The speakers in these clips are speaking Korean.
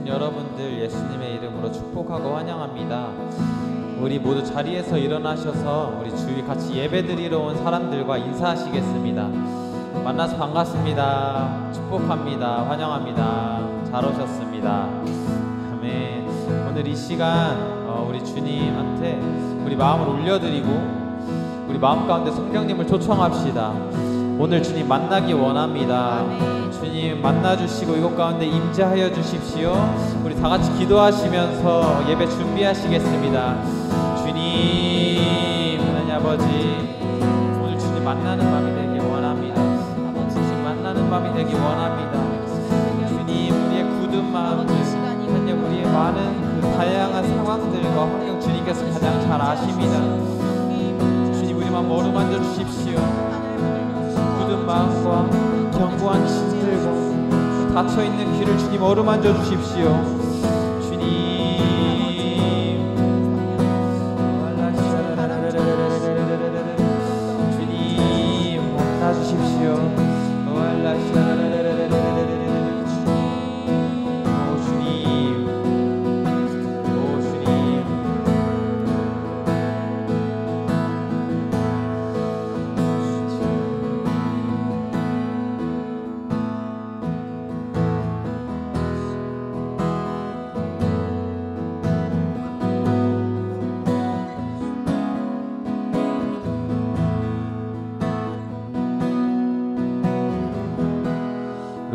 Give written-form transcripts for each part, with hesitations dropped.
오신 여러분들 예수님의 이름으로 축복하고 환영합니다. 우리 모두 자리에서 일어나셔서 우리 주일 같이 예배드리러 온 사람들과 인사하시겠습니다. 만나서 반갑습니다. 축복합니다. 환영합니다. 잘 오셨습니다. 아멘. 오늘 이 시간 우리 주님한테 우리 마음을 올려드리고 우리 마음 가운데 성령님을 초청합시다. 오늘 주님 만나기 원합니다. 주님 만나주시고 이곳 가운데 임재하여 주십시오. 우리 다 같이 기도하시면서 예배 준비하시겠습니다. 주님, 하나님 아버지, 오늘 주님 만나는 밤이 되기 원합니다. 주님 만나는 밤이 되기 원합니다. 주님, 우리의 굳은 마음, 하나님 우리의 많은 그 다양한 상황들과 환경 주님께서 가장 잘 아십니다. 주님, 우리 마음 어루만져 주십시오. 굳은 마음과 견고한 심들과 닫혀있는 귀를 주님 어루만져 주십시오. 주님, 주님 만나주십시오.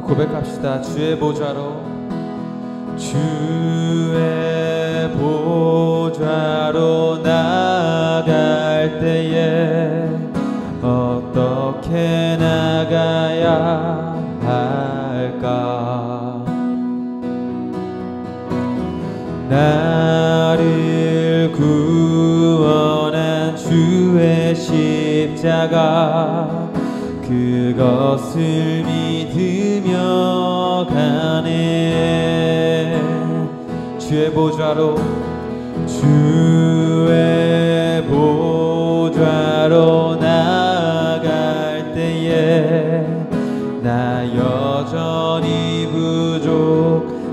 고백합시다. 주의 보좌로, 주의 보좌로 나갈 때에 어떻게 나가야 할까? 나를 구원한 주의 십자가 그것을 믿으며 가네. 주의 보좌로, 주의 보좌로 나갈 때에 나 여전히 부족하나.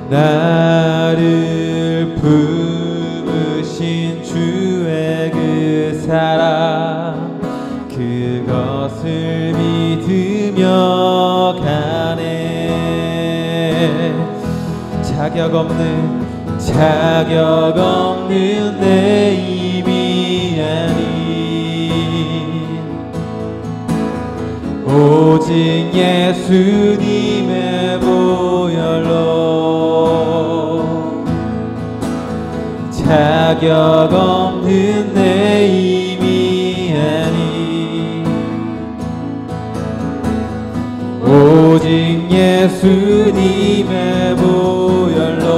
나를 품으신 주의 그 사랑 그것을 믿으며 가네. 자격 없는 내 힘이 아닌 오직 예수님의 보혈로 자격 없는 내 힘이 아닌 오직 예수님의 보혈로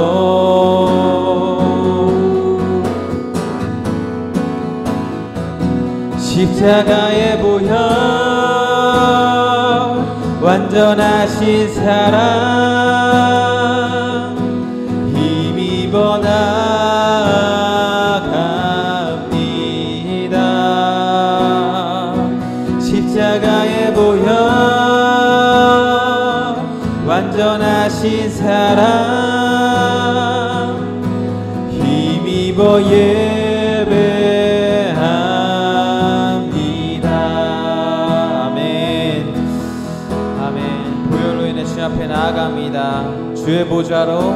십자가의 보혈 완전하신 사랑 힘입어 나갑니다. 십자가의 보혈 완전하신 사랑 힘입어 예배합니다. 아멘. 아멘. 보혈로 인해 주 앞에 나아갑니다. 주의 보좌로,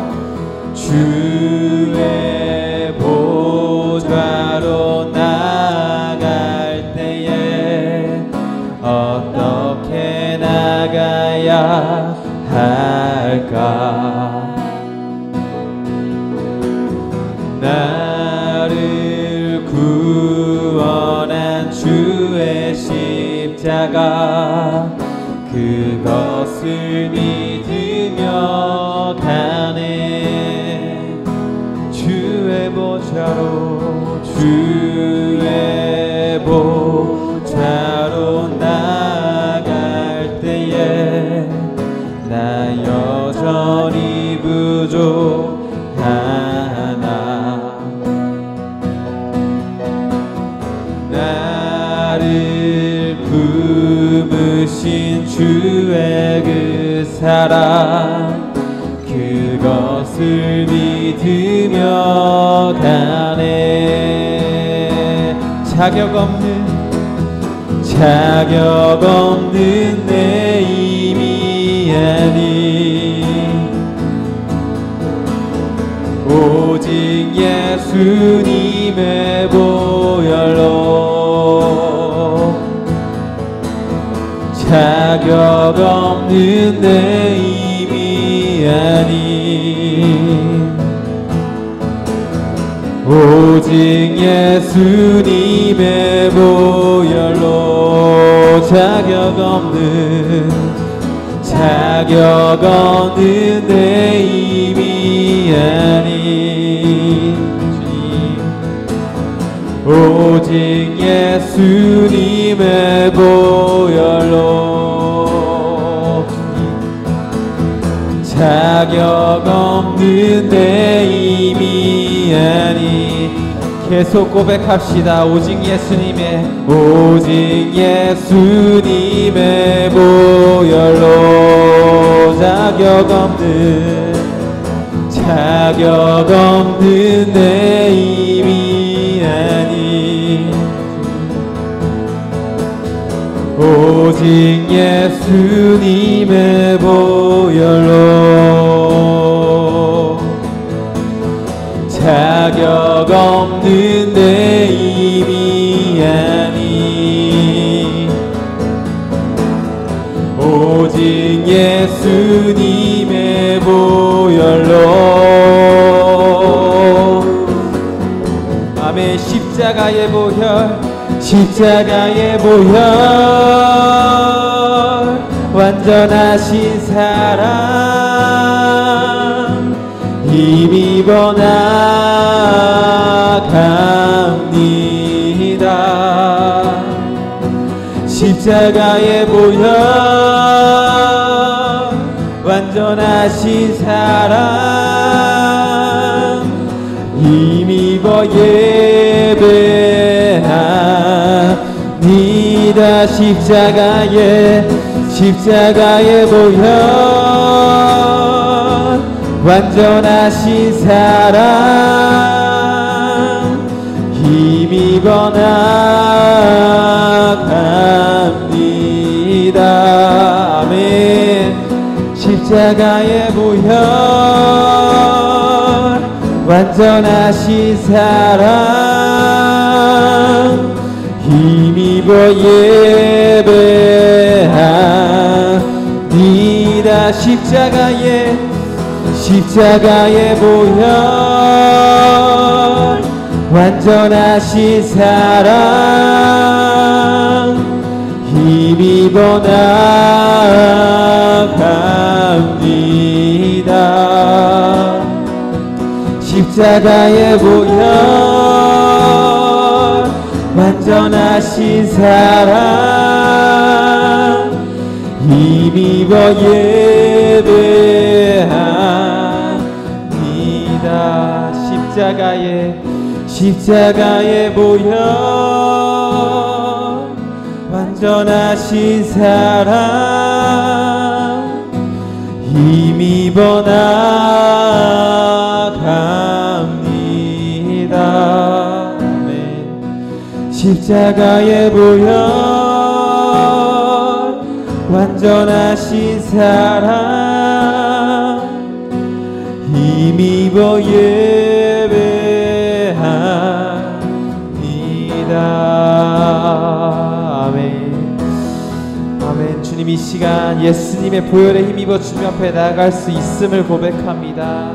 주의 보좌로 나갈 때에 어떻게 나가야 할까? 나를 구원한 주의 십자가 그것을 믿으며 가네. 주의 보좌로, 주의 보좌로 나갈 때에 나 여전히 부족하나. 나를 품으신 주 주의 그 사랑 그것을 믿으며 가네. 자격 없는 내 힘이 아닌 오직 예수님의 보혈로 자격 없는 내 힘이 아닌 오직 예수님의 보혈로 자격 없는 내 힘이 아닌 오직 예수님의 보혈로 자격 없는 내 힘이 아닌 계속 고백합시다. 오직 예수님의 보혈로 자격 없는 내 힘이 아닌 오직 예수님의 보혈로 자격 없는 내 힘이 아닌 오직 예수님의 보혈로 아멘. 십자가의 보혈 완전하신 사랑 힘입어 나갑니다. 십자가의 보혈 완전하신 사랑 힘입어 예배합니다. 십자가의 보혈 완전하신 사랑 힘입어 나갑니다. 아멘. 십자가의 보혈 완전하신 사랑 힘입어 예배합니다. 십자가의 보혈 완전하신 사랑 힘입어 나갑니다. 십자가의 보혈 완전하신 사랑 힘입어 예배합니다. 십자가의 보혈 완전하신 사랑 힘입어 나갑니다. 아멘. 십자가의 보혈 완전하신 사랑 힘입어 예배합니다. 아멘. 아멘. 주님, 이 시간 예수님의 보혈에 힘입어 주님 앞에 나아갈 수 있음을 고백합니다.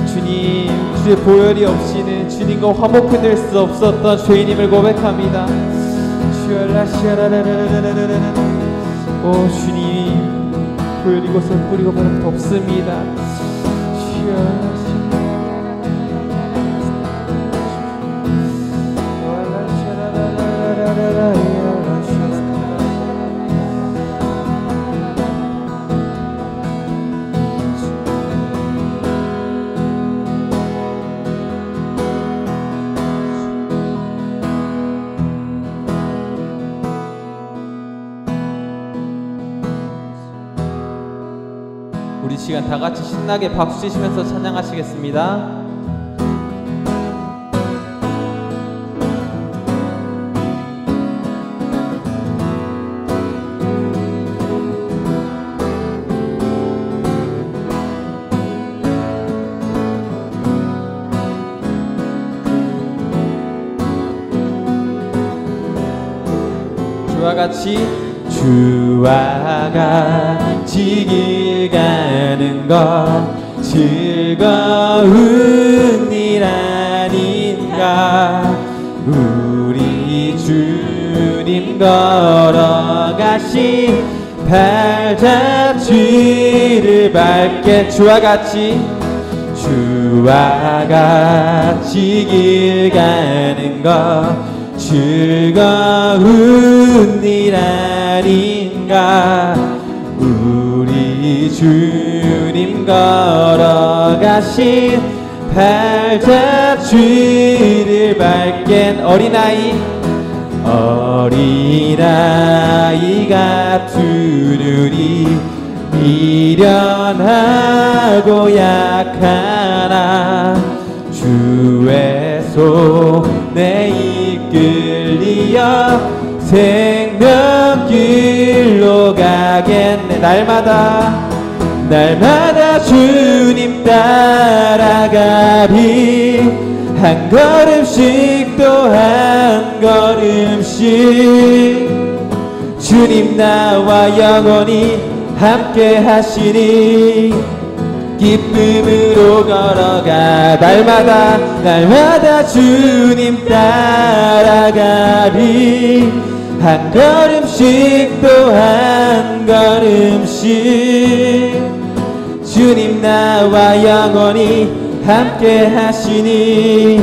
주님, 주의 보혈이 없이는 주님과 화목해될 수 없었던 죄인임을 고백합니다. 오 주님, 보혈 이곳을 뿌리고 바람 덮습니다. 우리 시간 다 같이 신나게 박수 치시면서 찬양하시겠습니다. 주와 같이 길 가는 것 즐거운 일 아닌가. 우리 주님 걸어가신 발자취를 밟게 주와 같이 길 가는 것 즐거운 일 아닌가. 우리 주님 걸어가신 발자취를 밟겐 어린아이가 두루리 미련하고 약하나 주의 손에 이끌리어 생명길로 가겠네. 날마다 주님 따라가리. 한 걸음씩 또 한 걸음씩 주님 나와 영원히 함께 하시니 기쁨으로 걸어가. 날마다 주님 따라가리. 한 걸음씩 또 한 걸음씩 주님 나와 영원히 함께 하시니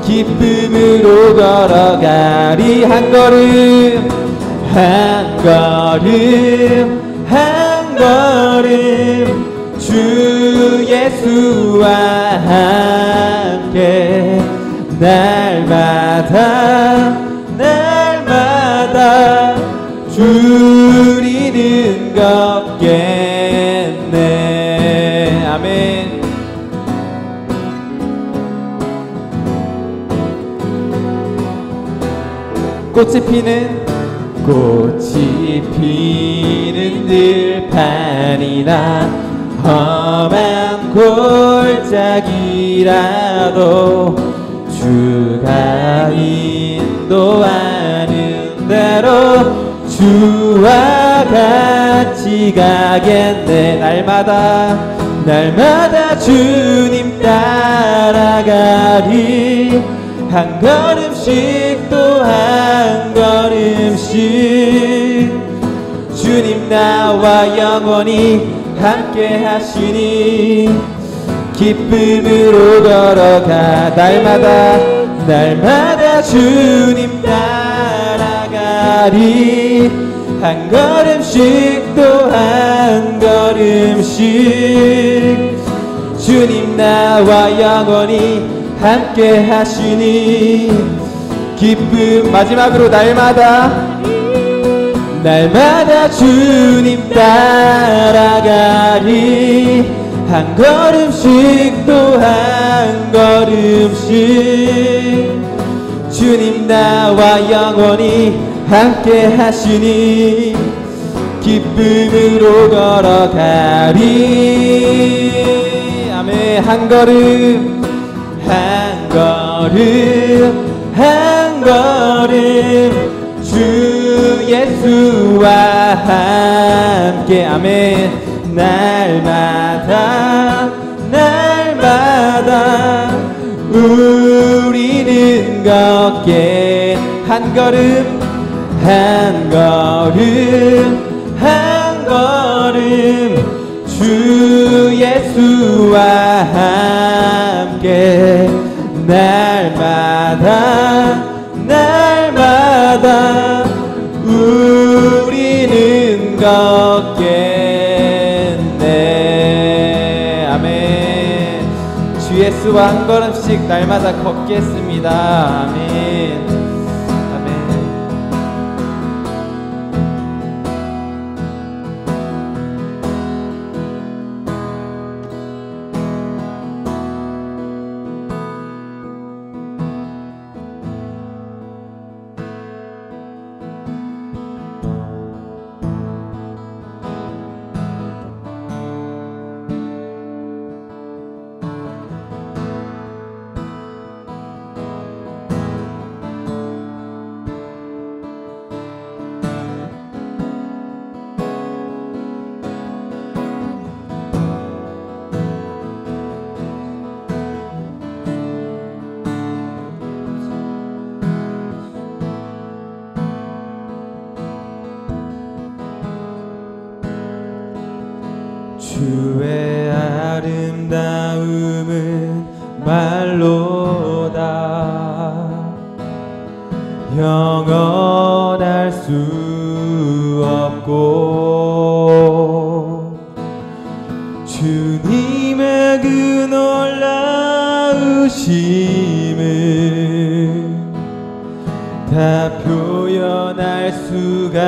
기쁨으로 걸어가리. 한 걸음 한 걸음 주 예수와 함께 날마다 주리는 걷겠네. 아멘. 꽃이 피는 들판이나 험한 골짜기라도 주가 인도하는 대로 주와 같이 가겠네. 날마다 주님 따라가리. 한 걸음씩 또 한 걸음씩 주님 나와 영원히 함께 하시니 기쁨으로 걸어가. 날마다 주님 따라가리. 한 걸음씩 또 한 걸음씩 주님 나와 영원히 함께 하시니 기쁨. 마지막으로 날마다 주님 따라가리. 한 걸음씩 또 한 걸음씩 주님 나와 영원히 함께 하시니 기쁨으로 걸어가리. 아멘. 한 걸음 주 예수와 함께. 아멘. 날마다 우리는 걷게. 한 걸음 주 예수와 함께 날마다 우리는 걷겠네. 아멘. 주 예수와 한 걸음씩 날마다 걷겠습니다. 아멘. 주의 아름다움은 말로다 영원할 수 없고 주님의 그 놀라우심은 다 표현할 수가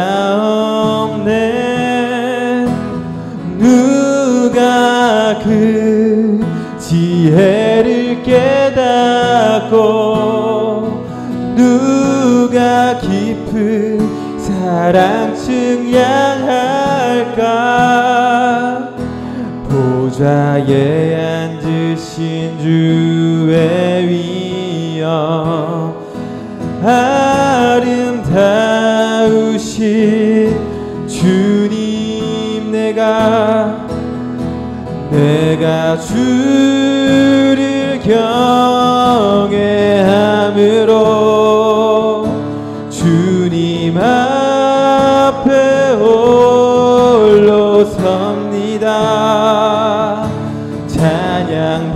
없네. 누가 그 지혜를 깨닫고 누가 깊은 사랑 증량할까. 보좌에 앉으신 주의 위엄 아름다우신 주님 내가 주를 경외함으로 주님 앞에 홀로 섭니다. 찬양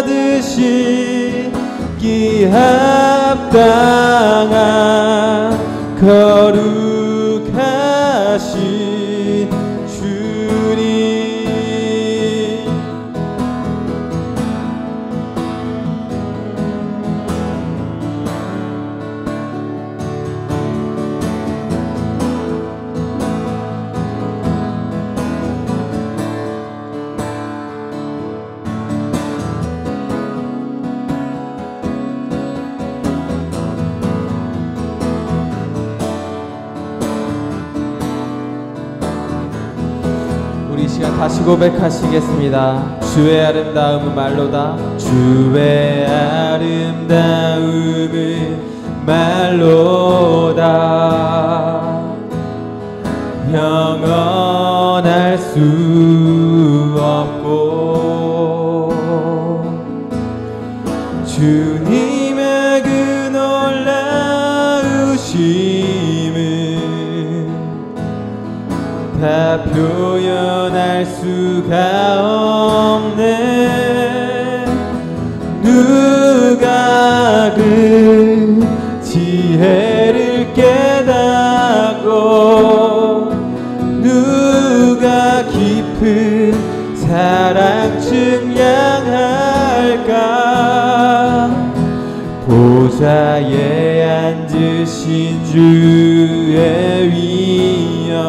받으시기 합당한 거룩하신 주님. 우리 시간 다시 고백하시겠습니다. 주의 아름다움은 말로다. 주의 아름다움은 말로다 영원할 수 없고 주님의 그 놀라우심은 다 표현할 수가 없네. 누가 그 지혜를 깨닫고 누가 깊은 사랑 증량할까. 보좌에 앉으신 주의 위엄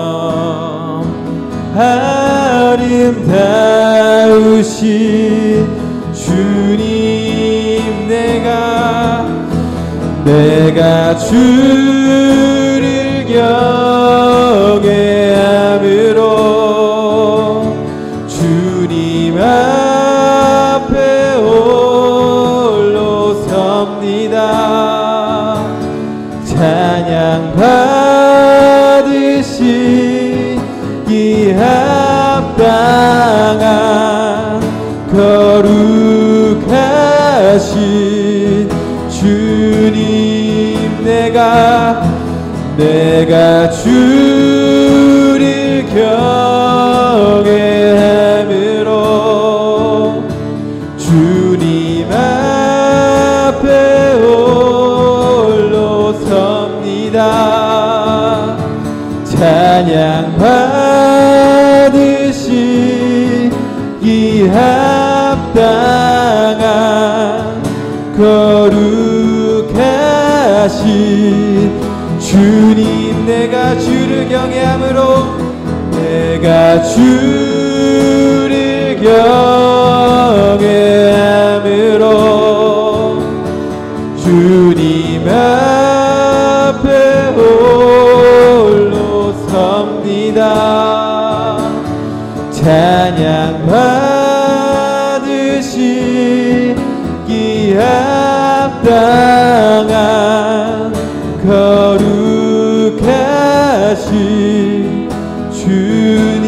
아름다우신 주님 내가 주를 경외함으로 주님 앞에 홀로 섭니다. 찬양 받으시기 합당한 거룩하신 주님 내가 주를 경외함으로 주님 앞에 홀로 섭니다. 찬양 받으시기 합당한 거룩하신 주님 내가 주를 경외함으로 주를 경외함으로 주님 앞에 홀로 섭니다. 찬양 받으시기 합당한 거룩하신 주님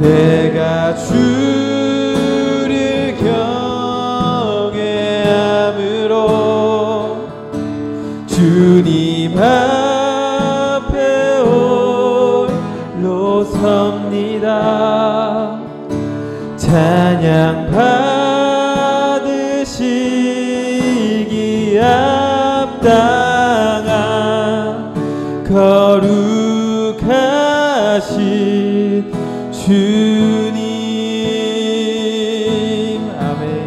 내가 주를 경외함으로 주님 앞에 홀로 섭니다. 찬양 받으시기 합당한 거룩하신 주님. 아멘.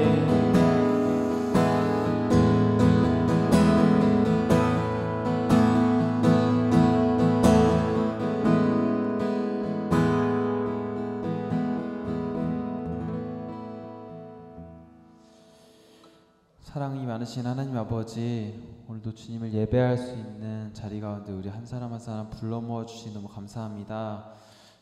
사랑이 많으신 하나님 아버지, 오늘도 주님을 예배할 수 있는 자리 가운데 우리 한 사람 한 사람 불러 모아 주시니 너무 감사합니다.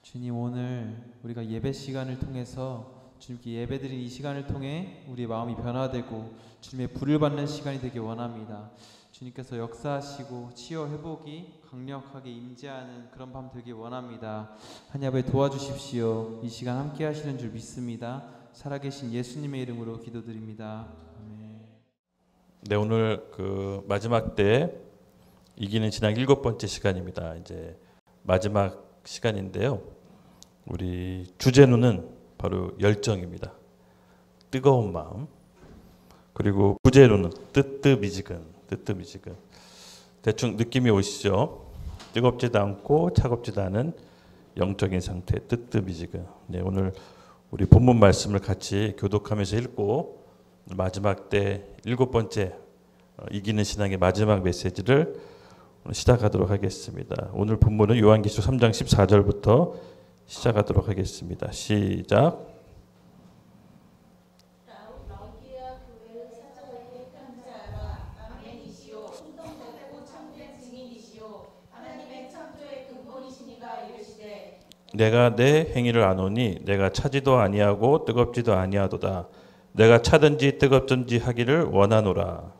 주님, 오늘 우리가 예배 시간을 통해서 주님께 예배드린 이 시간을 통해 우리의 마음이 변화되고 주님의 불을 받는 시간이 되길 원합니다. 주님께서 역사하시고 치유 회복이 강력하게 임재하는 그런 밤 되길 원합니다. 하나님 아버지 도와주십시오. 이 시간 함께 하시는 줄 믿습니다. 살아계신 예수님의 이름으로 기도드립니다. 아멘. 네, 오늘 그 마지막 때 이기는 신앙 7번째 시간입니다. 이제 마지막 시간인데요. 우리 주제는 바로 열정입니다. 뜨거운 마음. 그리고 부제로는 뜨뜻미지근. 대충 느낌이 오시죠? 뜨겁지도 않고 차갑지도 않은 영적인 상태, 뜨뜻미지근. 네, 오늘 우리 본문 말씀을 같이 교독하면서 읽고 마지막 때 7번째 이기는 신앙의 마지막 메시지를 시작하도록 하겠습니다. 오늘 본문은 요한계시록 3장 14절부터 시작하도록 하겠습니다. 시작. 내가 내 행위를 아노니 내가 차지도 아니하고 뜨겁지도 아니하도다. 내가 차든지 뜨겁든지 하기를 원하노라.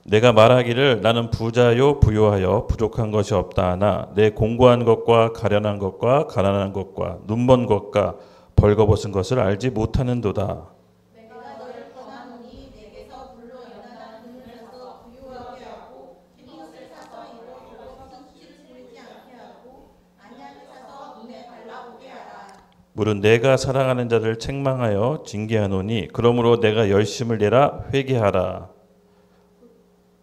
내가 말하기를 나는 부자요 부요하여 부족한 것이 없다 하나 내 공고한 것과 가련한 것과 가난한 것과 눈먼 것과 벌거벗은 것을 알지 못하는도다. 내가 너를 권하노니 내게서 불로 연하는 눈을 사서 부유하게 하고 흰옷을 사서 입고 흰티를 물지 않게 하고 안약을 사서 눈에 발라보게 하라. 물은 내가 사랑하는 자를 책망하여 징계하노니 그러므로 내가 열심을 내라 회개하라.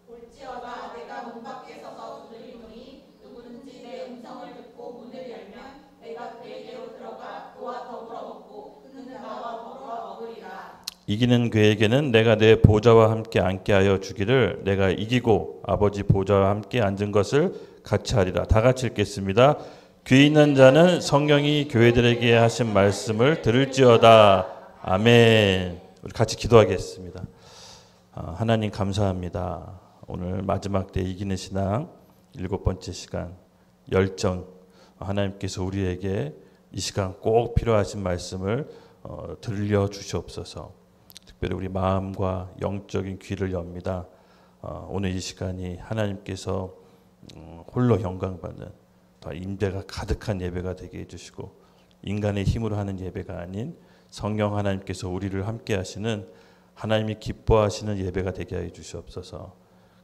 볼지어다 내가 문 밖에 서서 두드리노니 누구든지 내 음성을 듣고 문을 열면 내가 그에게로 들어가 그와 더불어 먹고 그는 나와 더불어 먹으리라. 이기는 그에게는 내가 내 보좌와 함께 앉게 하여 주기를 내가 이기고 아버지 보좌와 함께 앉은 것을 같이 하리라. 다 같이 읽겠습니다. 귀 있는 자는 성령이 교회들에게 하신 말씀을 들을지어다. 아멘. 우리 같이 기도하겠습니다. 하나님 감사합니다. 오늘 마지막 때 이기는 신앙 7번째 시간 열정, 하나님께서 우리에게 이 시간 꼭 필요하신 말씀을 들려주시옵소서. 특별히 우리 마음과 영적인 귀를 엽니다. 오늘 이 시간이 하나님께서 홀로 영광받는 임재가 가득한 예배가 되게 해주시고 인간의 힘으로 하는 예배가 아닌 성령 하나님께서 우리를 함께 하시는 하나님이 기뻐하시는 예배가 되게 해 주시옵소서.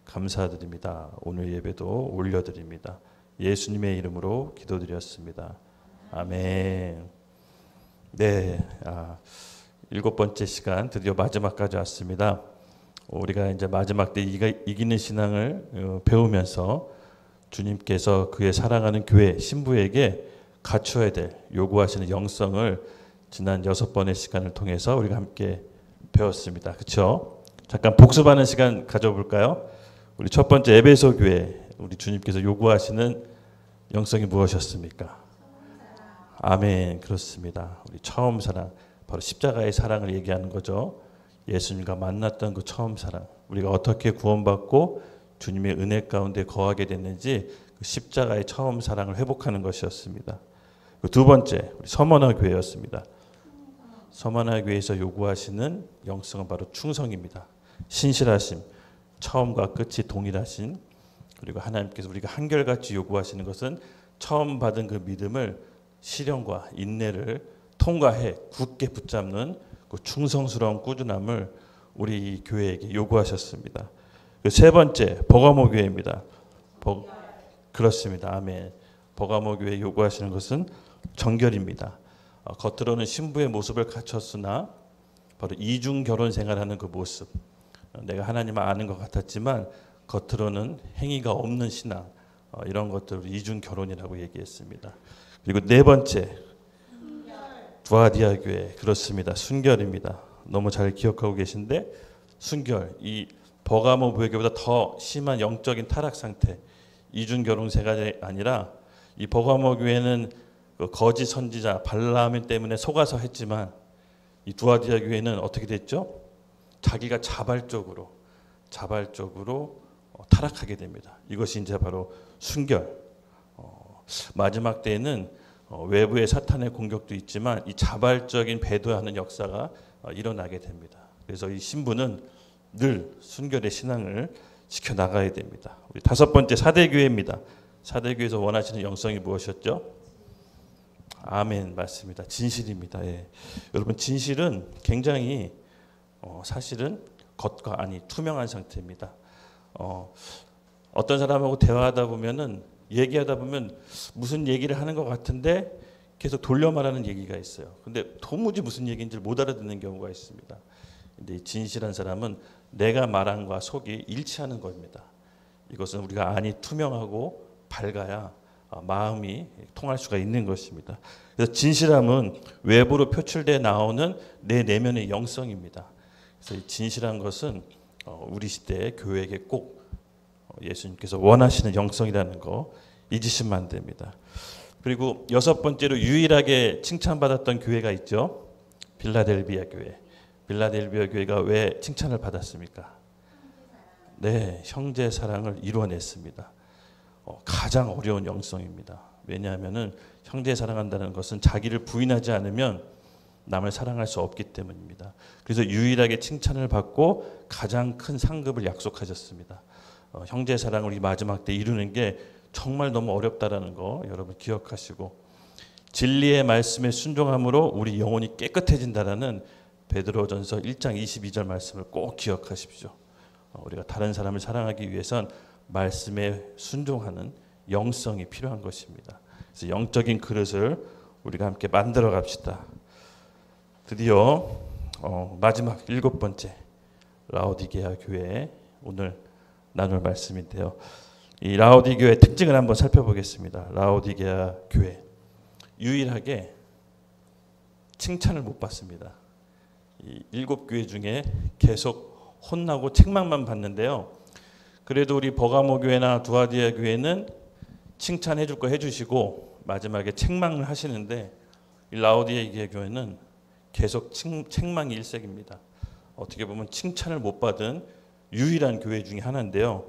감사드립니다. 오늘 예배도 올려드립니다. 예수님의 이름으로 기도드렸습니다. 아멘. 네, 7번째 시간 드디어 마지막까지 왔습니다. 우리가 이제 마지막 때 이기는 신앙을 배우면서 주님께서 그의 사랑하는 교회 신부에게 갖추어야 될 요구하시는 영성을 지난 6번의 시간을 통해서 우리가 함께 배웠습니다. 그렇죠? 잠깐 복습하는 시간 가져볼까요? 우리 첫 번째 에베소 교회 우리 주님께서 요구하시는 영성이 무엇이었습니까? 아멘. 그렇습니다. 우리 처음 사랑, 바로 십자가의 사랑을 얘기하는 거죠. 예수님과 만났던 그 처음 사랑, 우리가 어떻게 구원받고 주님의 은혜 가운데 거하게 됐는지 그 십자가의 처음 사랑을 회복하는 것이었습니다. 그 두 번째 우리 서머나 교회였습니다. 서머나 교회에서 요구하시는 영성은 바로 충성입니다. 신실하심, 처음과 끝이 동일하신, 그리고 하나님께서 우리가 한결같이 요구하시는 것은 처음 받은 그 믿음을 시련과 인내를 통과해 굳게 붙잡는 그 충성스러운 꾸준함을 우리 교회에게 요구하셨습니다. 세 번째 버가모 교회입니다. 그렇습니다. 아멘. 버가모 교회 요구하시는 것은 정결입니다. 겉으로는 신부의 모습을 갖췄으나 바로 이중 결혼 생활하는 그 모습, 내가 하나님을 아는 것 같았지만 겉으로는 행위가 없는 신앙, 이런 것들을 이중 결혼이라고 얘기했습니다. 그리고 네 번째 두아디아 교회, 그렇습니다. 순결입니다. 너무 잘 기억하고 계신데 순결, 이 버가모 교회보다 더 심한 영적인 타락 상태, 이중 결혼 생활이 아니라 이 버가모 교회는 그 거짓 선지자 발라함 때문에 속아서 했지만 이 두아디아 교회는 어떻게 됐죠? 자기가 자발적으로 타락하게 됩니다. 이것이 이제 바로 순결. 마지막 때에는 외부의 사탄의 공격도 있지만 이 자발적인 배도하는 역사가 일어나게 됩니다. 그래서 이 신부는 늘 순결의 신앙을 지켜나가야 됩니다. 우리 다섯 번째 사대교회입니다. 사대교회에서 원하시는 영성이 무엇이었죠? 아멘, 맞습니다. 진실입니다. 예. 여러분, 진실은 굉장히 사실은 겉과 안이 투명한 상태입니다. 어떤 사람하고 대화하다 보면은 얘기하다 보면 무슨 얘기를 하는 것 같은데 계속 돌려 말하는 얘기가 있어요. 근데 도무지 무슨 얘기인지 못 알아듣는 경우가 있습니다. 근데 진실한 사람은 내가 말한 것과 속이 일치하는 겁니다. 이것은 우리가 안이 투명하고 밝아야 마음이 통할 수가 있는 것입니다. 그래서 진실함은 외부로 표출돼 나오는 내 내면의 영성입니다. 그래서 이 진실한 것은 우리 시대의 교회에게 꼭 예수님께서 원하시는 영성이라는 거 잊으시면 안 됩니다. 그리고 여섯 번째로 유일하게 칭찬받았던 교회가 있죠. 빌라델비아 교회. 빌라델비아 교회가 왜 칭찬을 받았습니까? 네, 형제 사랑을 이루어냈습니다. 가장 어려운 영성입니다. 왜냐하면은 형제 사랑한다는 것은 자기를 부인하지 않으면 남을 사랑할 수 없기 때문입니다. 그래서 유일하게 칭찬을 받고 가장 큰 상급을 약속하셨습니다. 형제 사랑을 이 마지막 때 이루는 게 정말 너무 어렵다라는 거 여러분 기억하시고, 진리의 말씀에 순종함으로 우리 영혼이 깨끗해진다라는 베드로전서 1장 22절 말씀을 꼭 기억하십시오. 우리가 다른 사람을 사랑하기 위해선 말씀에 순종하는 영성이 필요한 것입니다. 그래서 영적인 그릇을 우리가 함께 만들어 갑시다. 드디어 마지막 일곱 번째 라오디게아 교회 오늘 나눌 말씀인데요. 이 라오디게아의 특징을 한번 살펴보겠습니다. 라오디게아 교회 유일하게 칭찬을 못 받습니다. 이 일곱 교회 중에 계속 혼나고 책망만 받는데요. 그래도 우리 버가모 교회나 두아디아 교회는 칭찬해 줄 거 해주시고 마지막에 책망을 하시는데, 이 라오디게아 교회는 계속 책망이 일색입니다. 어떻게 보면 칭찬을 못 받은 유일한 교회 중에 하나인데요.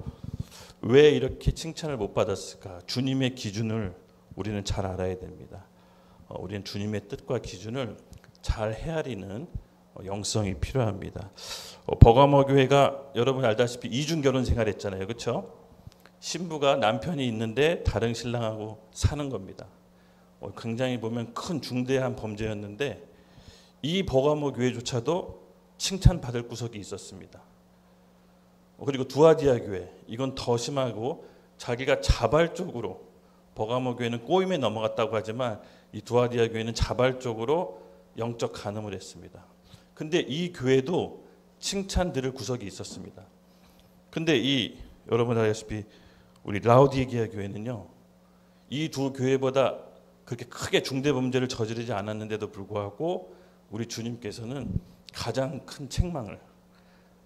왜 이렇게 칭찬을 못 받았을까? 주님의 기준을 우리는 잘 알아야 됩니다. 우리는 주님의 뜻과 기준을 잘 헤아리는 영성이 필요합니다. 버가모 교회가 여러분 알다시피 이중 결혼 생활했잖아요, 그렇죠? 신부가 남편이 있는데 다른 신랑하고 사는 겁니다. 굉장히 보면 큰 중대한 범죄였는데 이 버가모 교회조차도 칭찬받을 구석이 있었습니다. 그리고 두아디아 교회, 이건 더 심하고 자기가 자발적으로, 버가모 교회는 꼬임에 넘어갔다고 하지만 이 두아디아 교회는 자발적으로 영적 간음을 했습니다. 근데 이 교회도 칭찬 들을 구석이 있었습니다. 근데 이 여러분 알다시피 우리 라오디게아 교회는요, 이 두 교회보다 그렇게 크게 중대 범죄를 저지르지 않았는데도 불구하고 우리 주님께서는 가장 큰 책망을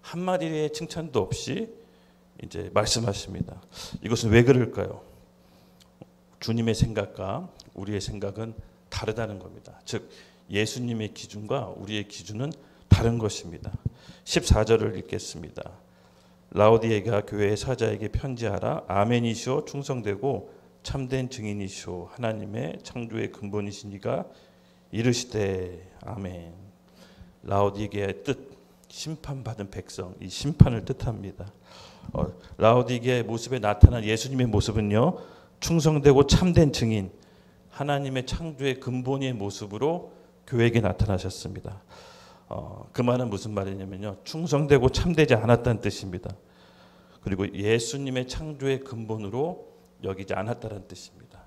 한마디의 칭찬도 없이 이제 말씀하십니다. 이것은 왜 그럴까요? 주님의 생각과 우리의 생각은 다르다는 겁니다. 즉 예수님의 기준과 우리의 기준은 다른 것입니다. 14절을 읽겠습니다. 라오디게아 교회의 사자에게 편지하라. 아멘이시오, 충성되고 참된 증인이시오, 하나님의 창조의 근본이시니가 이르시되 아멘. 라오디게아의 뜻, 심판받은 백성, 이 심판을 뜻합니다. 라오디게아의 모습에 나타난 예수님의 모습은요, 충성되고 참된 증인, 하나님의 창조의 근본의 모습으로 교회에게 나타나셨습니다. 그 말은 무슨 말이냐면요, 충성되고 참되지 않았다는 뜻입니다. 그리고 예수님의 창조의 근본으로 여기지 않았다는 뜻입니다.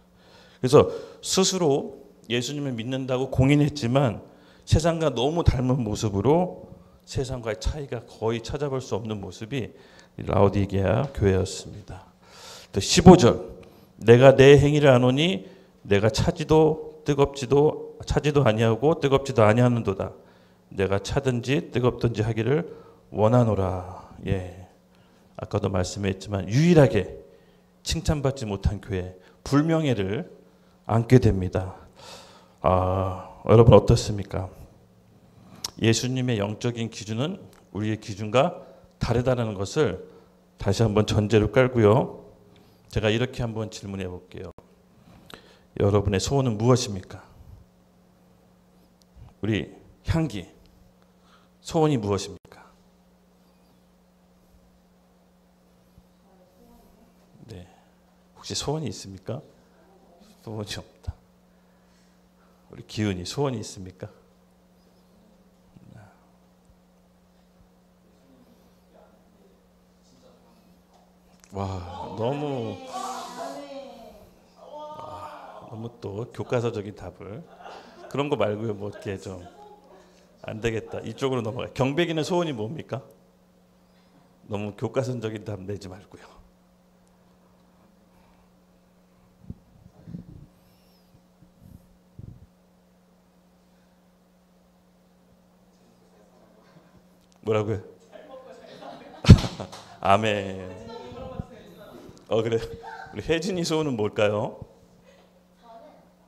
그래서 스스로 예수님을 믿는다고 공인했지만 세상과 너무 닮은 모습으로 세상과의 차이가 거의 찾아볼 수 없는 모습이 라오디게아 교회였습니다. 또 15절 내가 내 행위를 아노니 내가 차지도 아니하고 뜨겁지도 아니하는도다. 내가 차든지 뜨겁든지 하기를 원하노라. 예. 아까도 말씀했지만 유일하게 칭찬받지 못한 교회 불명예를 안게 됩니다. 여러분 어떻습니까? 예수님의 영적인 기준은 우리의 기준과 다르다는 것을 다시 한번 전제로 깔고요. 제가 이렇게 한번 질문해 볼게요. 여러분의 소원은 무엇입니까? 우리 향기 소원이 무엇입니까? 네, 혹시 소원이 있습니까? 소원이 없다. 우리 기은이 소원이 있습니까? 와, 너무 또 교과서적인 답을 그런 거 말고요. 뭐 이렇게 좀 안 되겠다. 이쪽으로 넘어가. 경백이는 소원이 뭡니까? 너무 교과서적인 답 내지 말고요. 뭐라고요? 아멘. 그래. 우리 혜진이 소원은 뭘까요? 저는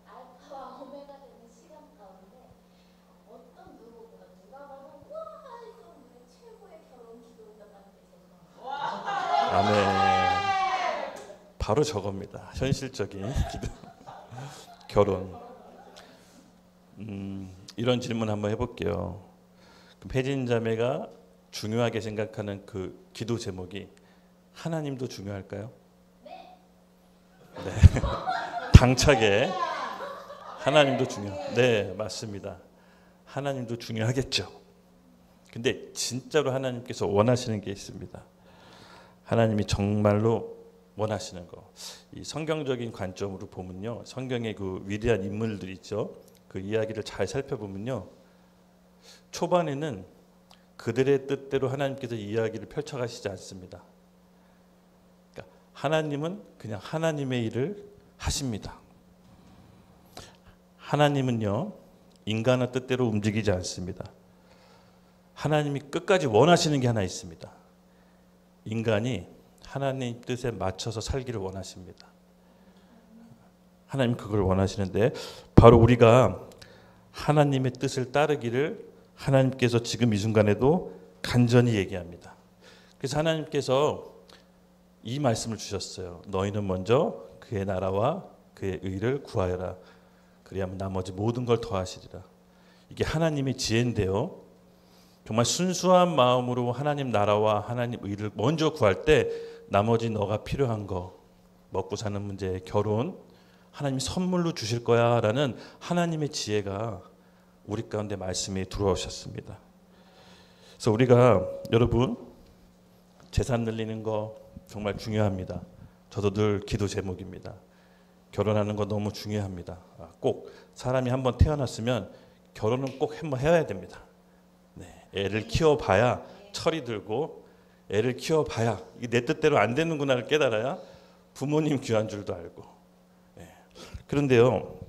알파와 오메가 되는 시간 가운데 어떤 누구보다 누가 봐도 우와 이건 최고의 결혼 기도였다는 게 제 소원. 아멘. 바로 저겁니다. 현실적인 기도. 결혼. 이런 질문 한번 해볼게요. 혜진 자매가 중요하게 생각하는 그 기도 제목이 하나님도 중요할까요? 네. 당차게 하나님도 네, 맞습니다. 하나님도 중요하겠죠. 근데 진짜로 하나님께서 원하시는 게 있습니다. 하나님이 정말로 원하시는 거. 이 성경적인 관점으로 보면요. 성경의 그 위대한 인물들 있죠. 그 이야기를 잘 살펴보면요. 초반에는 그들의 뜻대로 하나님께서 이야기를 펼쳐가시지 않습니다. 그러니까 하나님은 그냥 하나님의 일을 하십니다. 하나님은요 인간의 뜻대로 움직이지 않습니다. 하나님이 끝까지 원하시는 게 하나 있습니다. 인간이 하나님 뜻에 맞춰서 살기를 원하십니다. 하나님 그걸 원하시는데 바로 우리가 하나님의 뜻을 따르기를 하나님께서 지금 이 순간에도 간절히 얘기합니다. 그래서 하나님께서 이 말씀을 주셨어요. 너희는 먼저 그의 나라와 그의 의를 구하여라. 그리하면 나머지 모든 걸 더하시리라. 이게 하나님의 지혜인데요. 정말 순수한 마음으로 하나님 나라와 하나님 의를 먼저 구할 때 나머지 너가 필요한 거, 먹고 사는 문제, 결혼 하나님이 선물로 주실 거야 라는 하나님의 지혜가 우리 가운데 말씀이 들어오셨습니다. 그래서 우리가 여러분 재산 늘리는 거 정말 중요합니다. 저도 늘 기도 제목입니다. 결혼하는 거 너무 중요합니다. 꼭 사람이 한번 태어났으면 결혼은 꼭 한번 해야 됩니다. 네, 애를 키워봐야 철이 들고 애를 키워봐야 이게 내 뜻대로 안 되는구나를 깨달아야 부모님 귀한 줄도 알고. 네. 그런데요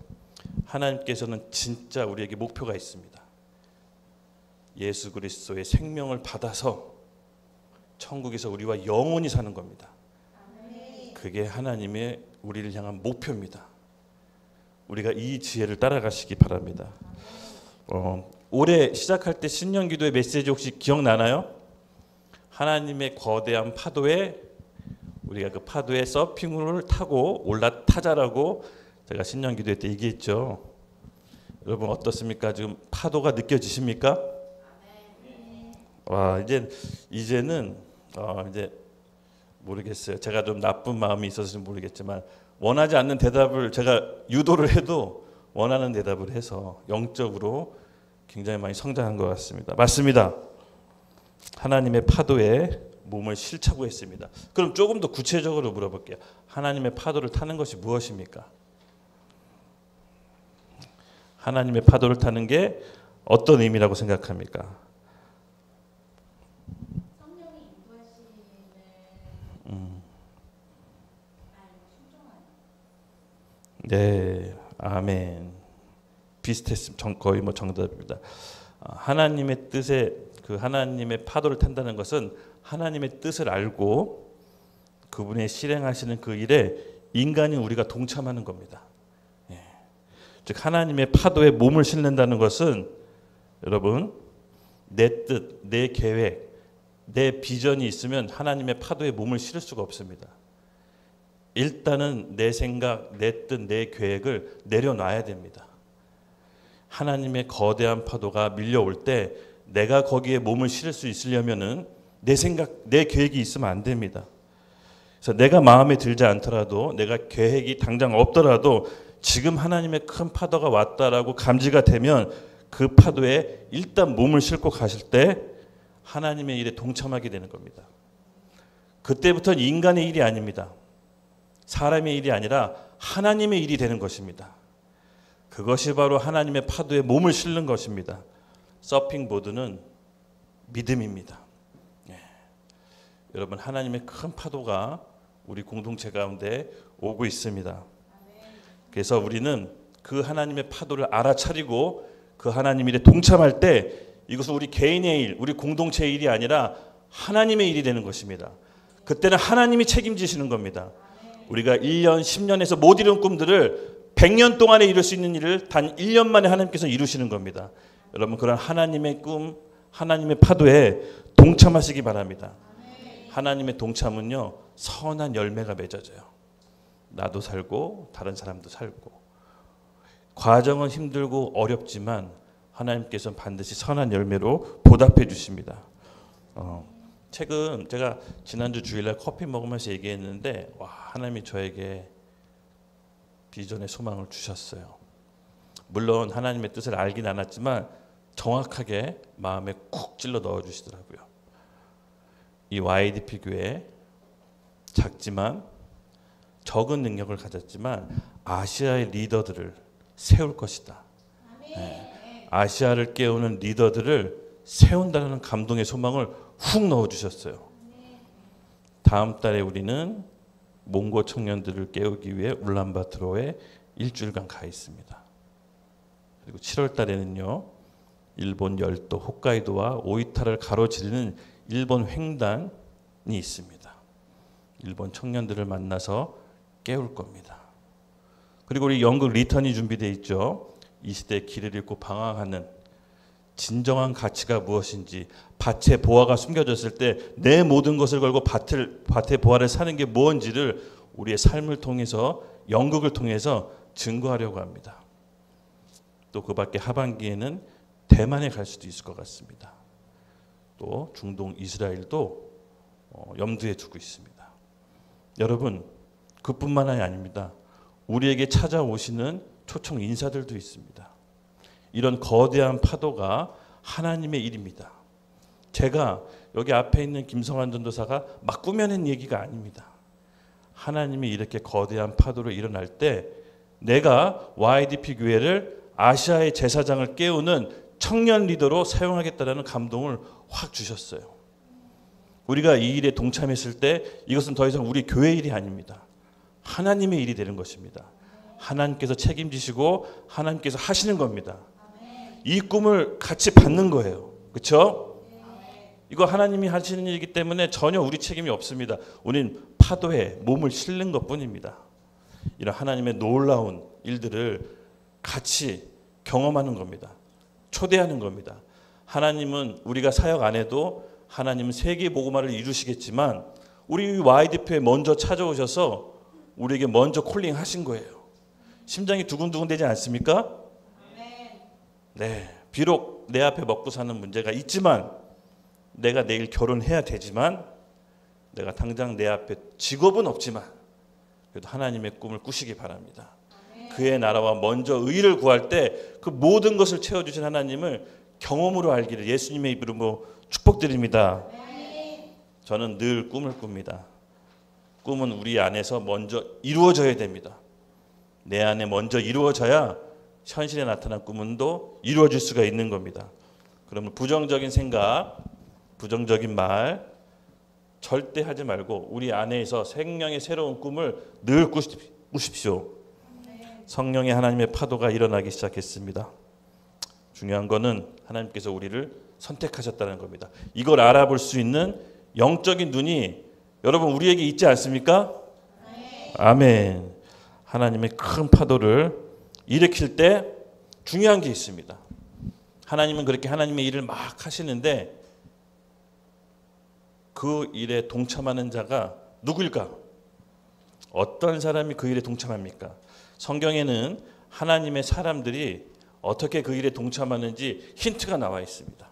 하나님께서는 진짜 우리에게 목표가 있습니다. 예수 그리스도의 생명을 받아서 천국에서 우리와 영원히 사는 겁니다. 그게 하나님의 우리를 향한 목표입니다. 우리가 이 지혜를 따라가시기 바랍니다. 올해 시작할 때 신년 기도의 메시지 혹시 기억나나요? 하나님의 거대한 파도에 우리가 그 파도에 서핑을 타고 올라타자라고 제가 신년 기도회 때 얘기했죠. 여러분 어떻습니까? 지금 파도가 느껴지십니까? 와 이제는 이제 모르겠어요. 제가 좀 나쁜 마음이 있어서 모르겠지만 원하지 않는 대답을 제가 유도를 해도 원하는 대답을 해서 영적으로 굉장히 많이 성장한 것 같습니다. 맞습니다. 하나님의 파도에 몸을 싫다고 했습니다. 그럼 조금 더 구체적으로 물어볼게요. 하나님의 파도를 타는 것이 무엇입니까? 하나님의 파도를 타는 게 어떤 의미라고 생각합니까? 성령이 인도하시는 네, 아멘. 비슷했으면 거의 정답입니다. 하나님의 뜻에 그 하나님의 파도를 탄다는 것은 하나님의 뜻을 알고 그분의 실행하시는 그 일에 인간인 우리가 동참하는 겁니다. 예. 즉 하나님의 파도에 몸을 실는다는 것은 여러분 내 뜻, 내 계획, 내 비전이 있으면 하나님의 파도에 몸을 실을 수가 없습니다. 일단은 내 생각, 내 뜻, 내 계획을 내려놔야 됩니다. 하나님의 거대한 파도가 밀려올 때 내가 거기에 몸을 실을 수 있으려면은 내 생각, 내 계획이 있으면 안 됩니다. 그래서 내가 마음에 들지 않더라도 내가 계획이 당장 없더라도 지금 하나님의 큰 파도가 왔다라고 감지가 되면 그 파도에 일단 몸을 싣고 가실 때 하나님의 일에 동참하게 되는 겁니다. 그때부터는 인간의 일이 아닙니다. 사람의 일이 아니라 하나님의 일이 되는 것입니다. 그것이 바로 하나님의 파도에 몸을 실는 것입니다. 서핑보드는 믿음입니다. 예. 여러분 하나님의 큰 파도가 우리 공동체 가운데 오고 있습니다. 그래서 우리는 그 하나님의 파도를 알아차리고 그 하나님 일에 동참할 때 이것은 우리 개인의 일, 우리 공동체의 일이 아니라 하나님의 일이 되는 것입니다. 그때는 하나님이 책임지시는 겁니다. 우리가 1년, 10년에서 못 이룬 꿈들을 100년 동안에 이룰 수 있는 일을 단 1년 만에 하나님께서 이루시는 겁니다. 여러분 그런 하나님의 꿈, 하나님의 파도에 동참하시기 바랍니다. 하나님의 동참은요 선한 열매가 맺어져요. 나도 살고 다른 사람도 살고 과정은 힘들고 어렵지만 하나님께서는 반드시 선한 열매로 보답해 주십니다. 최근 제가 지난주 주일날 커피 먹으면서 얘기했는데 와 하나님이 저에게 비전의 소망을 주셨어요. 물론 하나님의 뜻을 알긴 않았지만 정확하게 마음에 쿡 찔러 넣어주시더라고요. 이 YDP 교회 작지만 적은 능력을 가졌지만 아시아의 리더들을 세울 것이다. 네. 아시아를 깨우는 리더들을 세운다는 감동의 소망을 훅 넣어주셨어요. 다음 달에 우리는 몽고 청년들을 깨우기 위해 울란바토르에 일주일간 가 있습니다. 그리고 7월 달에는요 일본 열도 홋카이도와 오이타를 가로지르는 일본 횡단이 있습니다. 일본 청년들을 만나서 깨울 겁니다. 그리고 우리 연극 리턴이 준비되어 있죠. 이 시대에 길을 잃고 방황하는 진정한 가치가 무엇인지, 밭에 보화가 숨겨졌을 때 내 모든 것을 걸고 밭의 보화를 사는 게 무엇인지를 우리의 삶을 통해서, 연극을 통해서 증거하려고 합니다. 또 그 밖에 하반기에는 대만에 갈 수도 있을 것 같습니다. 또 중동 이스라엘도 염두에 두고 있습니다. 여러분 그뿐만이 아닙니다. 우리에게 찾아오시는 초청 인사들도 있습니다. 이런 거대한 파도가 하나님의 일입니다. 제가 여기 앞에 있는 김성환 전도사가 막 꾸며낸 얘기가 아닙니다. 하나님이 이렇게 거대한 파도로 일어날 때 내가 YDP 교회를 아시아의 제사장을 깨우는 청년 리더로 사용하겠다는 감동을 확 주셨어요. 우리가 이 일에 동참했을 때 이것은 더 이상 우리 교회 일이 아닙니다. 하나님의 일이 되는 것입니다. 하나님께서 책임지시고 하나님께서 하시는 겁니다. 이 꿈을 같이 받는 거예요. 그렇죠? 이거 하나님이 하시는 일이기 때문에 전혀 우리 책임이 없습니다. 우리는 파도에 몸을 실는 것뿐입니다. 이런 하나님의 놀라운 일들을 같이 경험하는 겁니다. 초대하는 겁니다. 하나님은 우리가 사역 안 해도 하나님은 세계 복음화를 이루시겠지만 우리 YDP에 먼저 찾아오셔서 우리에게 먼저 콜링하신 거예요. 심장이 두근두근 되지 않습니까? 네, 비록 내 앞에 먹고 사는 문제가 있지만, 내가 내일 결혼해야 되지만, 내가 당장 내 앞에 직업은 없지만 그래도 하나님의 꿈을 꾸시기 바랍니다. 그의 나라와 먼저 의를 구할 때 그 모든 것을 채워주신 하나님을 경험으로 알기를 예수님의 이름으로 축복드립니다. 저는 늘 꿈을 꿉니다. 꿈은 우리 안에서 먼저 이루어져야 됩니다. 내 안에 먼저 이루어져야 현실에 나타난 꿈은도 이루어질 수가 있는 겁니다. 그러면 부정적인 생각, 부정적인 말 절대 하지 말고 우리 안에서 생명의 새로운 꿈을 늘 꾸십시오. 성령의 하나님의 파도가 일어나기 시작했습니다. 중요한 거는 하나님께서 우리를 선택하셨다는 겁니다. 이걸 알아볼 수 있는 영적인 눈이 여러분 우리에게 있지 않습니까? 아멘. 하나님의 큰 파도를 일으킬 때 중요한 게 있습니다. 하나님은 그렇게 하나님의 일을 막 하시는데 그 일에 동참하는 자가 누구일까? 어떤 사람이 그 일에 동참합니까? 성경에는 하나님의 사람들이 어떻게 그 일에 동참하는지 힌트가 나와 있습니다.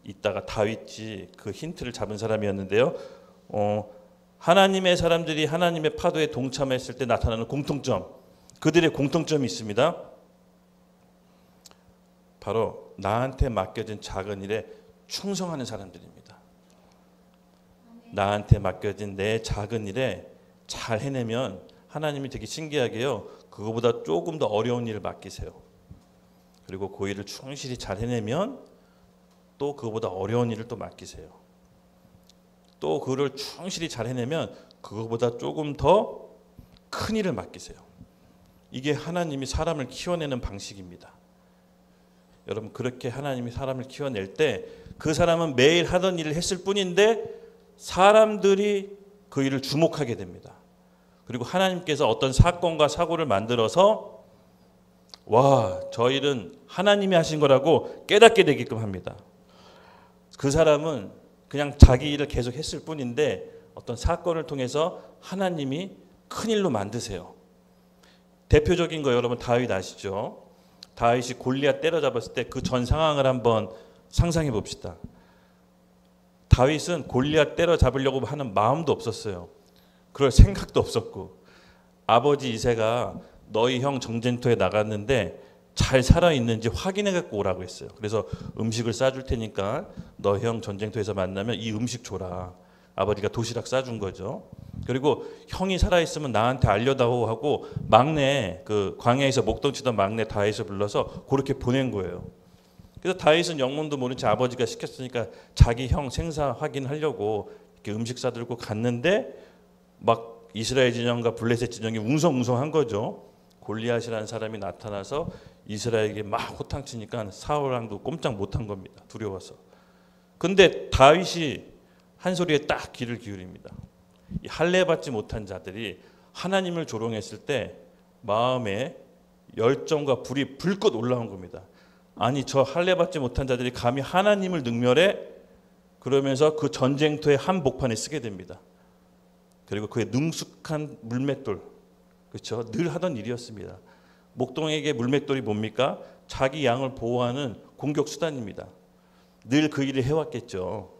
이따가 다윗이 그 힌트를 잡은 사람이었는데요. 하나님의 사람들이 하나님의 파도에 동참했을 때 나타나는 공통점, 그들의 공통점이 있습니다. 바로 나한테 맡겨진 작은 일에 충성하는 사람들입니다. 나한테 맡겨진 내 작은 일에 잘 해내면 하나님이 되게 신기하게요. 그거보다 조금 더 어려운 일을 맡기세요. 그리고 그 일을 충실히 잘 해내면 또 그거보다 어려운 일을 또 맡기세요. 또 그를 충실히 잘 해내면 그거보다 조금 더 큰 일을 맡기세요. 이게 하나님이 사람을 키워내는 방식입니다. 여러분 그렇게 하나님이 사람을 키워낼 때 그 사람은 매일 하던 일을 했을 뿐인데 사람들이 그 일을 주목하게 됩니다. 그리고 하나님께서 어떤 사건과 사고를 만들어서 와, 저 일은 하나님이 하신 거라고 깨닫게 되게끔 합니다. 그 사람은 그냥 자기 일을 계속 했을 뿐인데 어떤 사건을 통해서 하나님이 큰 일로 만드세요. 대표적인 거 여러분 다윗 아시죠? 다윗이 골리앗 때려잡았을 때 그 전 상황을 한번 상상해 봅시다. 다윗은 골리앗 때려잡으려고 하는 마음도 없었어요. 그럴 생각도 없었고 아버지 이새가 너희 형 전쟁터에 나갔는데 잘 살아있는지 확인해 갖고 오라고 했어요. 그래서 음식을 싸줄 테니까 너 형 전쟁터에서 만나면 이 음식 줘라. 아버지가 도시락 싸준 거죠. 그리고 형이 살아있으면 나한테 알려다오 하고 막내 그 광야에서 목동 치던 막내 다윗을 불러서 그렇게 보낸 거예요. 그래서 다윗은 영문도 모른 채 아버지가 시켰으니까 자기 형 생사 확인하려고 이렇게 음식 싸들고 갔는데 막 이스라엘 진영과 블레셋 진영이 웅성웅성한 거죠. 골리앗이라는 사람이 나타나서 이스라엘에게 막 호탕치니까 사울왕도 꼼짝 못한 겁니다. 두려워서. 근데 다윗이 한 소리에 딱 귀를 기울입니다. 이 할례 받지 못한 자들이 하나님을 조롱했을 때 마음에 열정과 불이 불꽃 올라온 겁니다. 아니 저 할례 받지 못한 자들이 감히 하나님을 능멸해? 그러면서 그 전쟁터의 한복판에 쓰게 됩니다. 그리고 그의 능숙한 물맷돌, 그렇죠? 늘 하던 일이었습니다. 목동에게 물맷돌이 뭡니까? 자기 양을 보호하는 공격 수단입니다. 늘 그 일을 해왔겠죠.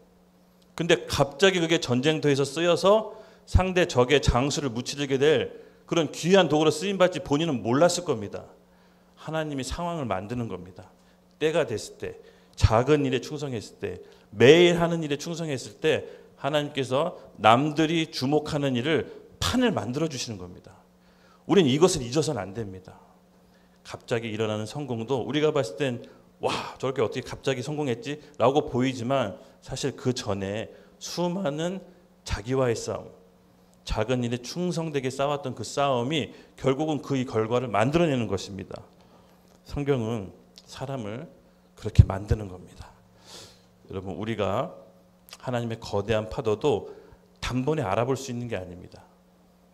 근데 갑자기 그게 전쟁터에서 쓰여서 상대 적의 장수를 무찌르게 될 그런 귀한 도구로 쓰임받지 본인은 몰랐을 겁니다. 하나님이 상황을 만드는 겁니다. 때가 됐을 때, 작은 일에 충성했을 때, 매일 하는 일에 충성했을 때 하나님께서 남들이 주목하는 일을 판을 만들어 주시는 겁니다. 우리는 이것을 잊어서는 안 됩니다. 갑자기 일어나는 성공도 우리가 봤을 땐 와, 저렇게 어떻게 갑자기 성공했지? 라고 보이지만 사실 그 전에 수많은 자기와의 싸움, 작은 일에 충성되게 싸웠던 그 싸움이 결국은 그 결과를 만들어내는 것입니다. 성경은 사람을 그렇게 만드는 겁니다. 여러분 우리가 하나님의 거대한 파도도 단번에 알아볼 수 있는 게 아닙니다.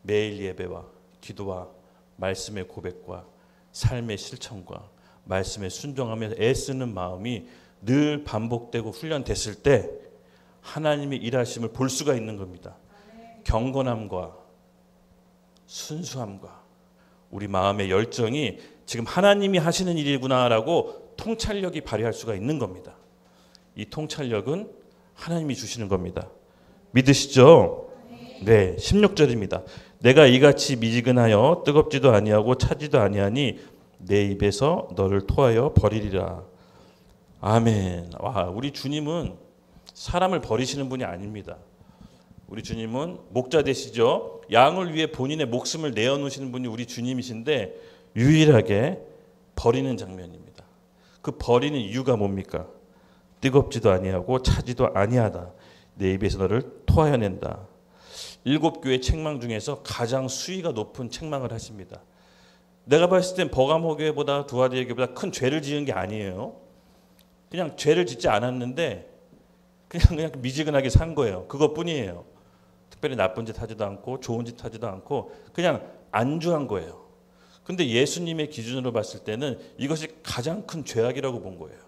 매일 예배와 기도와 말씀의 고백과 삶의 실천과 말씀에 순종하며 애쓰는 마음이 늘 반복되고 훈련됐을 때 하나님의 일하심을 볼 수가 있는 겁니다. 경건함과 순수함과 우리 마음의 열정이 지금 하나님이 하시는 일이구나라고 통찰력이 발휘할 수가 있는 겁니다. 이 통찰력은 하나님이 주시는 겁니다. 믿으시죠? 네, 16절입니다. 내가 이같이 미지근하여 뜨겁지도 아니하고 차지도 아니하니 내 입에서 너를 토하여 버리리라. 아멘. 와, 우리 주님은 사람을 버리시는 분이 아닙니다. 우리 주님은 목자 되시죠. 양을 위해 본인의 목숨을 내어놓으시는 분이 우리 주님이신데 유일하게 버리는 장면입니다. 그 버리는 이유가 뭡니까? 뜨겁지도 아니하고 차지도 아니하다. 내 입에서 너를 토하여낸다. 7교회 책망 중에서 가장 수위가 높은 책망을 하십니다. 내가 봤을 땐 버가모 교회보다 두아디아 교회보다 큰 죄를 지은 게 아니에요. 그냥 죄를 짓지 않았는데 그냥 미지근하게 산 거예요. 그것뿐이에요. 특별히 나쁜 짓 하지도 않고 좋은 짓 하지도 않고 그냥 안주한 거예요. 근데 예수님의 기준으로 봤을 때는 이것이 가장 큰 죄악이라고 본 거예요.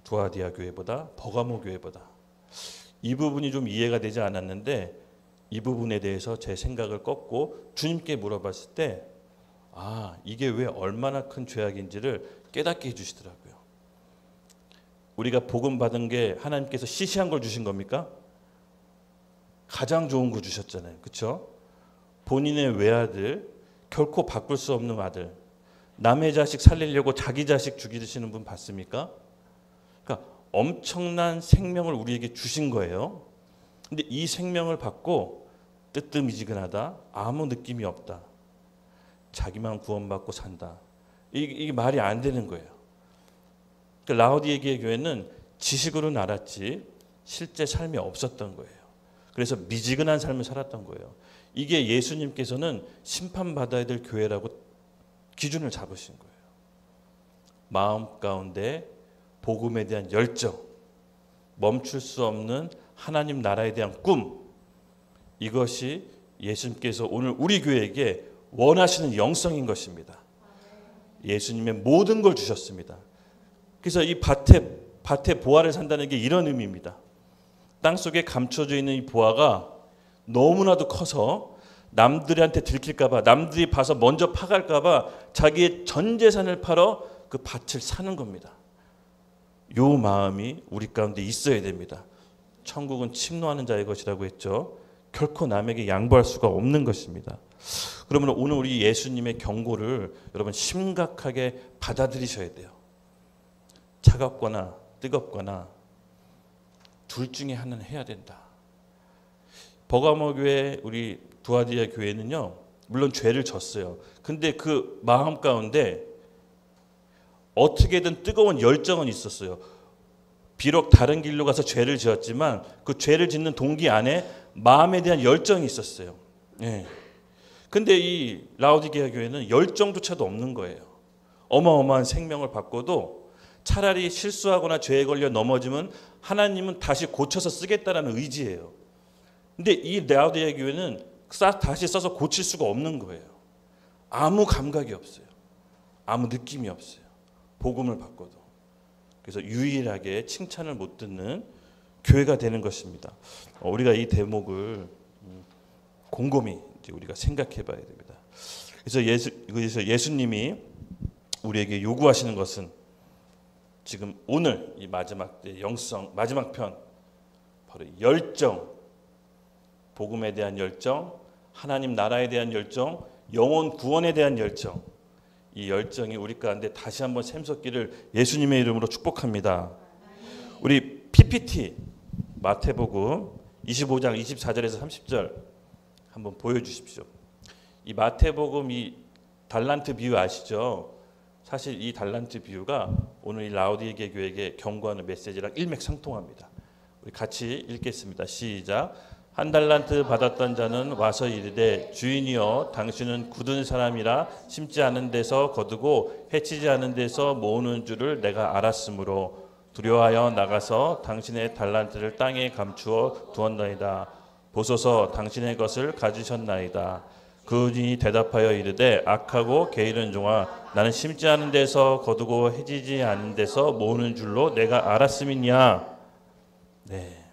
두아디아 교회보다 버가모 교회보다. 이 부분이 좀 이해가 되지 않았는데 이 부분에 대해서 제 생각을 꺾고 주님께 물어봤을 때 이게 왜 얼마나 큰 죄악인지를 깨닫게 해주시더라고요. 우리가 복음 받은 게 하나님께서 시시한 걸 주신 겁니까? 가장 좋은 거 주셨잖아요. 그렇죠? 본인의 외아들, 결코 바꿀 수 없는 아들, 남의 자식 살리려고 자기 자식 죽이시는 분 봤습니까? 그러니까 엄청난 생명을 우리에게 주신 거예요. 근데 이 생명을 받고 뜨뜻미지근하다, 아무 느낌이 없다, 자기만 구원받고 산다, 이게 말이 안 되는 거예요. 그러니까 라오디게아 교회는 지식으로는 알았지 실제 삶이 없었던 거예요. 그래서 미지근한 삶을 살았던 거예요. 이게 예수님께서는 심판받아야 될 교회라고 기준을 잡으신 거예요. 마음 가운데 복음에 대한 열정, 멈출 수 없는 하나님 나라에 대한 꿈, 이것이 예수님께서 오늘 우리 교회에게 원하시는 영성인 것입니다. 예수님의 모든 걸 주셨습니다. 그래서 이 밭에 보화를 산다는 게 이런 의미입니다. 땅속에 감춰져 있는 이 보화가 너무나도 커서 남들한테 들킬까 봐, 남들이 봐서 먼저 파갈까 봐 자기의 전 재산을 팔아 그 밭을 사는 겁니다. 요 마음이 우리 가운데 있어야 됩니다. 천국은 침노하는 자의 것이라고 했죠. 결코 남에게 양보할 수가 없는 것입니다. 그러면 오늘 우리 예수님의 경고를 여러분 심각하게 받아들이셔야 돼요. 차갑거나 뜨겁거나 둘 중에 하나는 해야 된다. 버가모 교회, 우리 두아디아 교회는요, 물론 죄를 졌어요. 근데 그 마음 가운데 어떻게든 뜨거운 열정은 있었어요. 비록 다른 길로 가서 죄를 지었지만 그 죄를 짓는 동기 안에 마음에 대한 열정이 있었어요. 예. 근데 이 라오디게아 교회는 열정조차도 없는 거예요. 어마어마한 생명을 받고도 차라리 실수하거나 죄에 걸려 넘어지면 하나님은 다시 고쳐서 쓰겠다라는 의지예요. 근데 이 라오디게아 교회는 다시 써서 고칠 수가 없는 거예요. 아무 감각이 없어요. 아무 느낌이 없어요. 복음을 받고도. 그래서 유일하게 칭찬을 못 듣는 교회가 되는 것입니다. 우리가 이 대목을 곰곰이 이제 우리가 생각해 봐야 됩니다. 그래서 예수님이 우리에게 요구하시는 것은 지금 오늘 이 마지막 때 영성 마지막 편 바로 열정, 복음에 대한 열정, 하나님 나라에 대한 열정, 영혼 구원에 대한 열정, 이 열정이 우리 가운데 다시 한번 샘솟기를 예수님의 이름으로 축복합니다. 우리 PPT 마태복음 25장 24절에서 30절 한번 보여주십시오. 이 마태복음 이 달란트 비유 아시죠? 사실 이 달란트 비유가 오늘 이 라오디게아 교회에게 경고하는 메시지랑 일맥상통합니다. 우리 같이 읽겠습니다. 시작. 한 달란트 받았던 자는 와서 이르되 주인이여 당신은 굳은 사람이라 심지 않은 데서 거두고 해치지 않은 데서 모으는 줄을 내가 알았으므로 두려워하여 나가서 당신의 달란트를 땅에 감추어 두었나이다. 보소서 당신의 것을 가지셨나이다. 그분이 대답하여 이르되 악하고 게으른 종아 나는 심지 않은 데서 거두고 해지지 않은 데서 모으는 줄로 내가 알았음이냐. 네.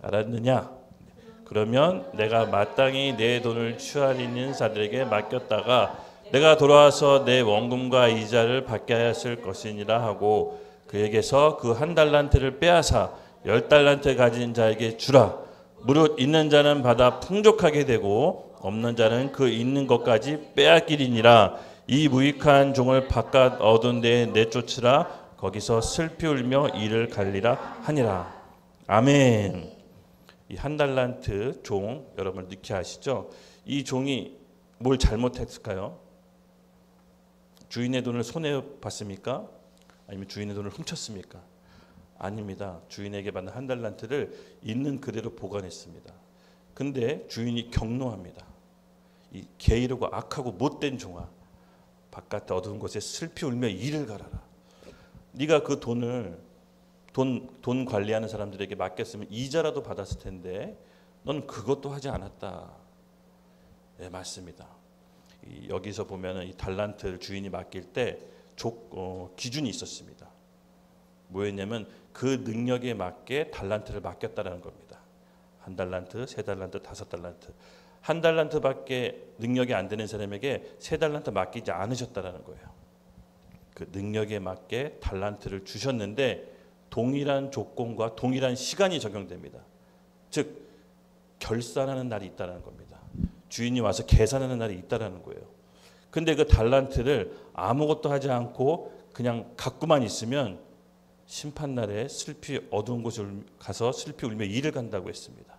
알았느냐? 그러면 내가 마땅히 내 돈을 취하리는 자들에게 맡겼다가 내가 돌아와서 내 원금과 이자를 받게 하였을 것이니라 하고 그에게서 그 한 달란트를 빼앗아 10달란트 가진 자에게 주라. 무릇 있는 자는 받아 풍족하게 되고 없는 자는 그 있는 것까지 빼앗기리니라. 이 무익한 종을 바깥 어두운 데에 내쫓으라. 거기서 슬피 울며 이를 갈리라 하니라. 아멘. 이 한 달란트 종 여러분 넣게 아시죠? 이 종이 뭘 잘못했을까요? 주인의 돈을 손해 봤습니까? 아니면 주인의 돈을 훔쳤습니까? 아닙니다. 주인에게 받는 한 달란트를 있는 그대로 보관했습니다. 근데 주인이 경노합니다. 이 게으르고 악하고 못된 종아, 바깥 어두운 곳에 슬피 울며 이를 갈아라. 네가 그 돈을 돈 관리하는 사람들에게 맡겼으면 이자라도 받았을 텐데 넌 그것도 하지 않았다. 네, 맞습니다. 여기서 보면은 이 달란트를 주인이 맡길 때 기준이 있었습니다. 뭐였냐면 그 능력에 맞게 달란트를 맡겼다라는 겁니다. 한 달란트, 세 달란트, 다섯 달란트. 한 달란트밖에 능력이 안 되는 사람에게 세 달란트 맡기지 않으셨다라는 거예요. 그 능력에 맞게 달란트를 주셨는데 동일한 조건과 동일한 시간이 적용됩니다. 즉 결산하는 날이 있다는 겁니다. 주인이 와서 계산하는 날이 있다는 거예요. 근데 그 달란트를 아무것도 하지 않고 그냥 갖고만 있으면 심판날에 슬피 어두운 곳에 가서 슬피 울며 이를 간다고 했습니다.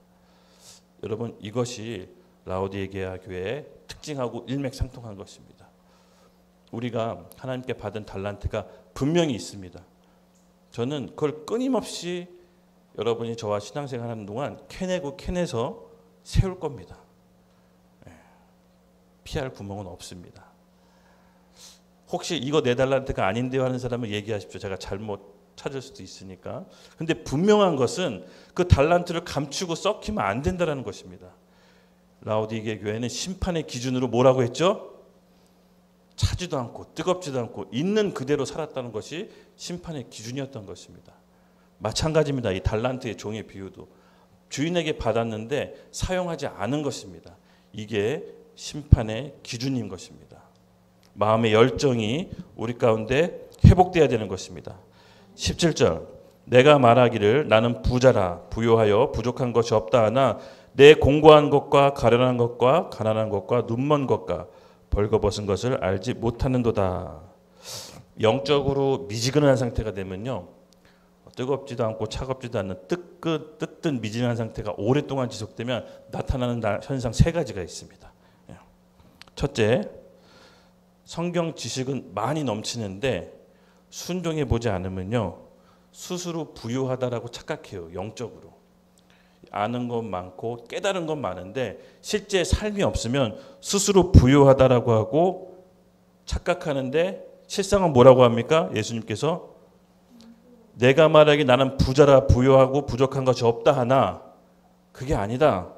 여러분 이것이 라오디게아 교회의 특징하고 일맥상통한 것입니다. 우리가 하나님께 받은 달란트가 분명히 있습니다. 저는 그걸 끊임없이 여러분이 저와 신앙생활하는 동안 캐내서 세울 겁니다. 피할 구멍은 없습니다. 혹시 이거 내 달란트가 아닌데요 하는 사람은 얘기하십시오. 제가 잘못 찾을 수도 있으니까. 근데 분명한 것은 그 달란트를 감추고 썩히면 안 된다는 것입니다. 라오디게 교회는 심판의 기준으로 뭐라고 했죠? 차지도 않고 뜨겁지도 않고 있는 그대로 살았다는 것이 심판의 기준이었던 것입니다. 마찬가지입니다. 이 달란트의 종의 비유도 주인에게 받았는데 사용하지 않은 것입니다. 이게 심판의 기준인 것입니다. 마음의 열정이 우리 가운데 회복되어야 되는 것입니다. 17절 내가 말하기를 나는 부자라 부요하여 부족한 것이 없다 하나 내 공고한 것과 가련한 것과 가난한 것과 눈먼 것과 벌거벗은 것을 알지 못하는도다. 영적으로 미지근한 상태가 되면요 뜨겁지도 않고 차갑지도 않는 뜨끈 미지근한 상태가 오랫동안 지속되면 나타나는 현상 세 가지가 있습니다. 첫째, 성경 지식은 많이 넘치는데 순종해 보지 않으면요 스스로 부유하다라고 착각해요. 영적으로 아는 것 많고 깨달은 것 많은데 실제 삶이 없으면 스스로 부유하다라고 하고 착각하는데 실상은 뭐라고 합니까? 예수님께서 내가 말하기 나는 부자라 부유하고 부족한 것이 없다 하나 그게 아니다.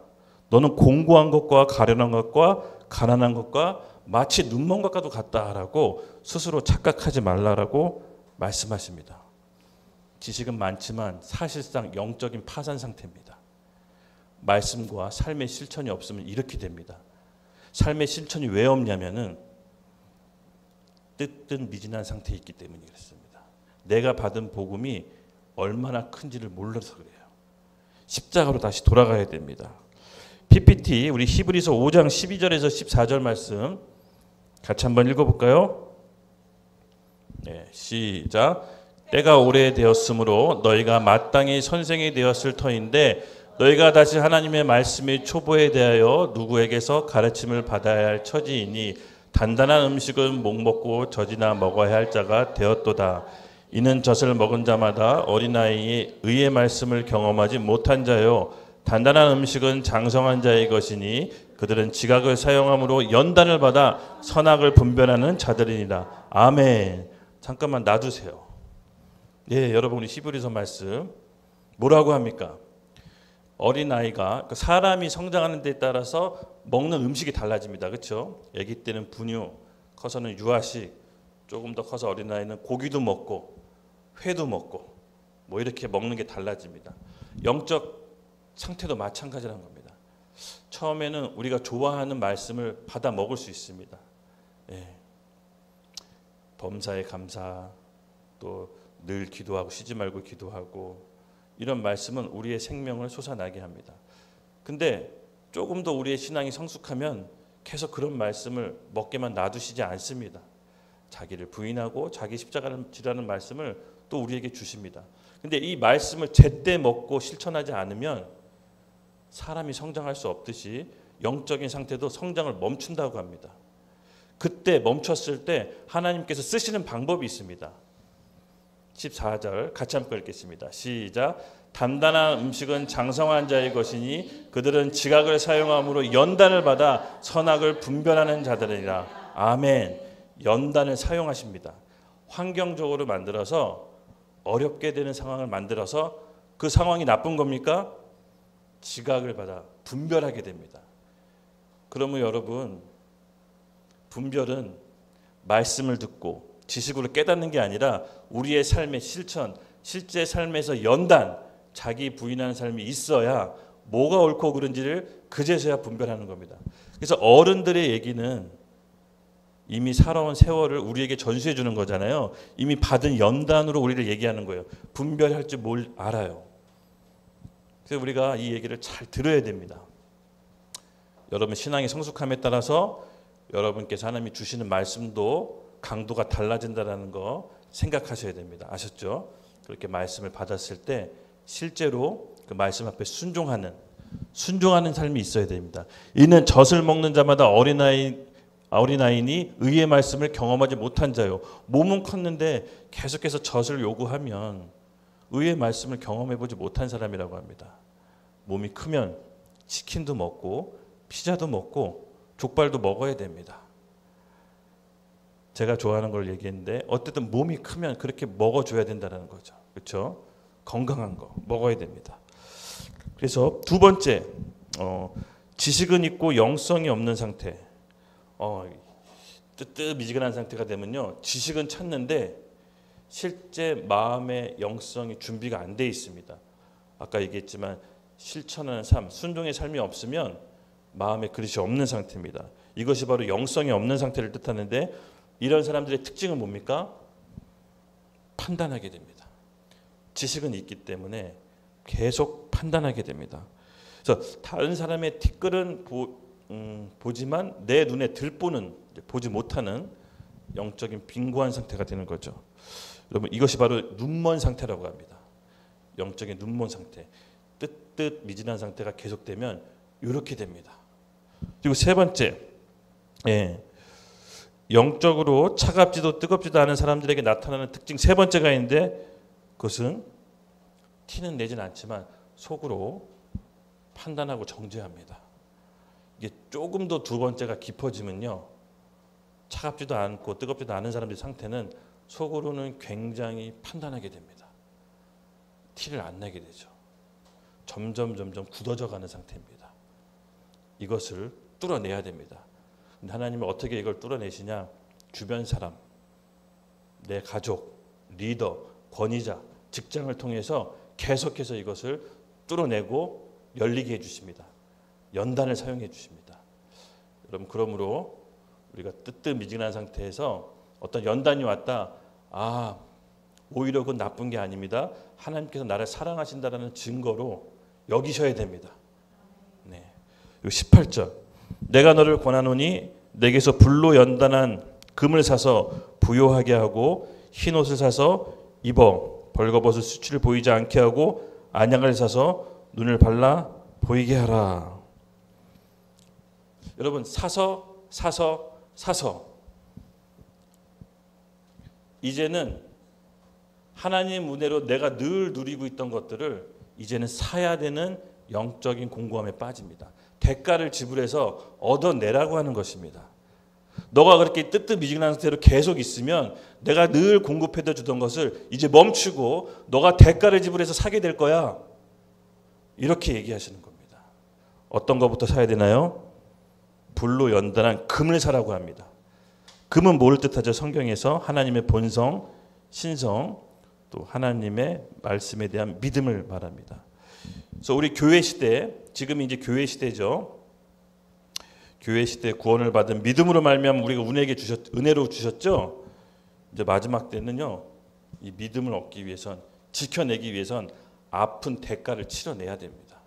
너는 공고한 것과 가련한 것과 가난한 것과 마치 눈먼 것과도 같다라고 스스로 착각하지 말라라고 말씀하십니다. 지식은 많지만 사실상 영적인 파산 상태입니다. 말씀과 삶의 실천이 없으면 이렇게 됩니다. 삶의 실천이 왜 없냐면은 뜨뜻 미진한 상태에 있기 때문에 그렇습니다. 내가 받은 복음이 얼마나 큰지를 몰라서 그래요. 십자가로 다시 돌아가야 됩니다. PPT 우리 히브리서 5장 12절에서 14절 말씀 같이 한번 읽어볼까요? 네, 시작. 때가 오래되었으므로 너희가 마땅히 선생이 되었을 터인데 너희가 다시 하나님의 말씀의 초보에 대하여 누구에게서 가르침을 받아야 할 처지이니 단단한 음식은 목먹고 젖이나 먹어야 할 자가 되었도다. 이는 젖을 먹은 자마다 어린아이의 의의 말씀을 경험하지 못한 자요 단단한 음식은 장성한 자의 것이니 그들은 지각을 사용함으로 연단을 받아 선악을 분별하는 자들이니라. 아멘. 잠깐만 놔두세요. 예, 여러분 우리 히브리서 말씀 뭐라고 합니까? 어린아이가 사람이 성장하는 데 따라서 먹는 음식이 달라집니다. 그렇죠? 아기 때는 분유, 커서는 유아식, 조금 더 커서 어린아이는 고기도 먹고 회도 먹고 뭐 이렇게 먹는 게 달라집니다. 영적 상태도 마찬가지라는 겁니다. 처음에는 우리가 좋아하는 말씀을 받아 먹을 수 있습니다. 예. 범사에 감사, 또 늘 기도하고 쉬지 말고 기도하고 이런 말씀은 우리의 생명을 솟아나게 합니다. 근데 조금 더 우리의 신앙이 성숙하면 계속 그런 말씀을 먹게만 놔두시지 않습니다. 자기를 부인하고 자기 십자가를 지라는 말씀을 또 우리에게 주십니다. 근데 이 말씀을 제때 먹고 실천하지 않으면 사람이 성장할 수 없듯이 영적인 상태도 성장을 멈춘다고 합니다. 그때 멈췄을 때 하나님께서 쓰시는 방법이 있습니다. 14절 같이 함께 읽겠습니다. 시작. 단단한 음식은 장성한 자의 것이니 그들은 지각을 사용함으로 연단을 받아 선악을 분별하는 자들이라. 아멘. 연단을 사용하십니다. 환경적으로 만들어서 어렵게 되는 상황을 만들어서 그 상황이 나쁜 겁니까? 지각을 받아 분별하게 됩니다. 그러면 여러분, 분별은 말씀을 듣고 지식으로 깨닫는 게 아니라 우리의 삶의 실천, 실제 삶에서 연단, 자기 부인하는 삶이 있어야 뭐가 옳고 그른지를 그제서야 분별하는 겁니다. 그래서 어른들의 얘기는 이미 살아온 세월을 우리에게 전수해 주는 거잖아요. 이미 받은 연단으로 우리를 얘기하는 거예요. 분별할 줄 뭘 알아요. 그래서 우리가 이 얘기를 잘 들어야 됩니다. 여러분 신앙의 성숙함에 따라서 여러분께서 하나님이 주시는 말씀도 강도가 달라진다는 거 생각하셔야 됩니다. 아셨죠? 그렇게 말씀을 받았을 때 실제로 그 말씀 앞에 순종하는 삶이 있어야 됩니다. 이는 젖을 먹는 자마다 어린아이니 의의 말씀을 경험하지 못한 자요. 몸은 컸는데 계속해서 젖을 요구하면 의의 말씀을 경험해보지 못한 사람이라고 합니다. 몸이 크면 치킨도 먹고 피자도 먹고 족발도 먹어야 됩니다. 제가 좋아하는 걸 얘기했는데 어쨌든 몸이 크면 그렇게 먹어줘야 된다는 거죠. 그렇죠? 건강한 거 먹어야 됩니다. 그래서 두 번째, 지식은 있고 영성이 없는 상태. 뜨뜻미지근한 상태가 되면요, 지식은 찾는데 실제 마음의 영성이 준비가 안 돼 있습니다. 아까 얘기했지만 실천하는 삶, 순종의 삶이 없으면 마음의 그릇이 없는 상태입니다. 이것이 바로 영성이 없는 상태를 뜻하는데 이런 사람들의 특징은 뭡니까? 판단하게 됩니다. 지식은 있기 때문에 계속 판단하게 됩니다. 그래서 다른 사람의 티끌은 보지만 내 눈에 들보는 보지 못하는 영적인 빈고한 상태가 되는 거죠. 여러분 이것이 바로 눈먼 상태라고 합니다. 영적인 눈먼 상태. 뜨뜻미진한 상태가 계속되면 이렇게 됩니다. 그리고 세 번째, 영적으로 차갑지도 뜨겁지도 않은 사람들에게 나타나는 특징 세 번째가 있는데 그것은 티는 내진 않지만 속으로 판단하고 정죄합니다. 이게 조금 더 두 번째가 깊어지면요, 차갑지도 않고 뜨겁지도 않은 사람들의 상태는 속으로는 굉장히 판단하게 됩니다. 티를 안 내게 되죠. 점점 굳어져 가는 상태입니다. 이것을 뚫어내야 됩니다. 근데 하나님은 어떻게 이걸 뚫어내시냐? 주변 사람, 내 가족, 리더, 권위자, 직장을 통해서 계속해서 이것을 뚫어내고 열리게 해주십니다. 연단을 사용해 주십니다. 여러분 그러므로 우리가 뜨뜻미진한 상태에서 어떤 연단이 왔다, 오히려 그건 나쁜 게 아닙니다. 하나님께서 나를 사랑하신다라는 증거로 여기셔야 됩니다. 네. 18절, 내가 너를 권하노니 내게서 불로 연단한 금을 사서 부요하게 하고 흰 옷을 사서 입어 벌거벗을 수치를 보이지 않게 하고 안약을 사서 눈을 발라 보이게 하라. 여러분 사서 이제는 하나님 은혜로 내가 늘 누리고 있던 것들을 이제는 사야 되는 영적인 공고함에 빠집니다. 대가를 지불해서 얻어내라고 하는 것입니다. 너가 그렇게 뜨뜻미지근한 상태로 계속 있으면 내가 늘 공급해 주던 것을 이제 멈추고 너가 대가를 지불해서 사게 될 거야. 이렇게 얘기하시는 겁니다. 어떤 것부터 사야 되나요? 불로 연단한 금을 사라고 합니다. 금은 뭘 뜻하죠? 성경에서 하나님의 본성, 신성, 또 하나님의 말씀에 대한 믿음을 말합니다. 그래서 우리 교회 시대, 지금 이제 교회 시대죠. 교회 시대 구원을 받은 믿음으로 말미암아 우리가 은혜로 주셨죠. 이제 마지막 때는요, 이 믿음을 얻기 위해선, 지켜내기 위해선 아픈 대가를 치러내야 됩니다.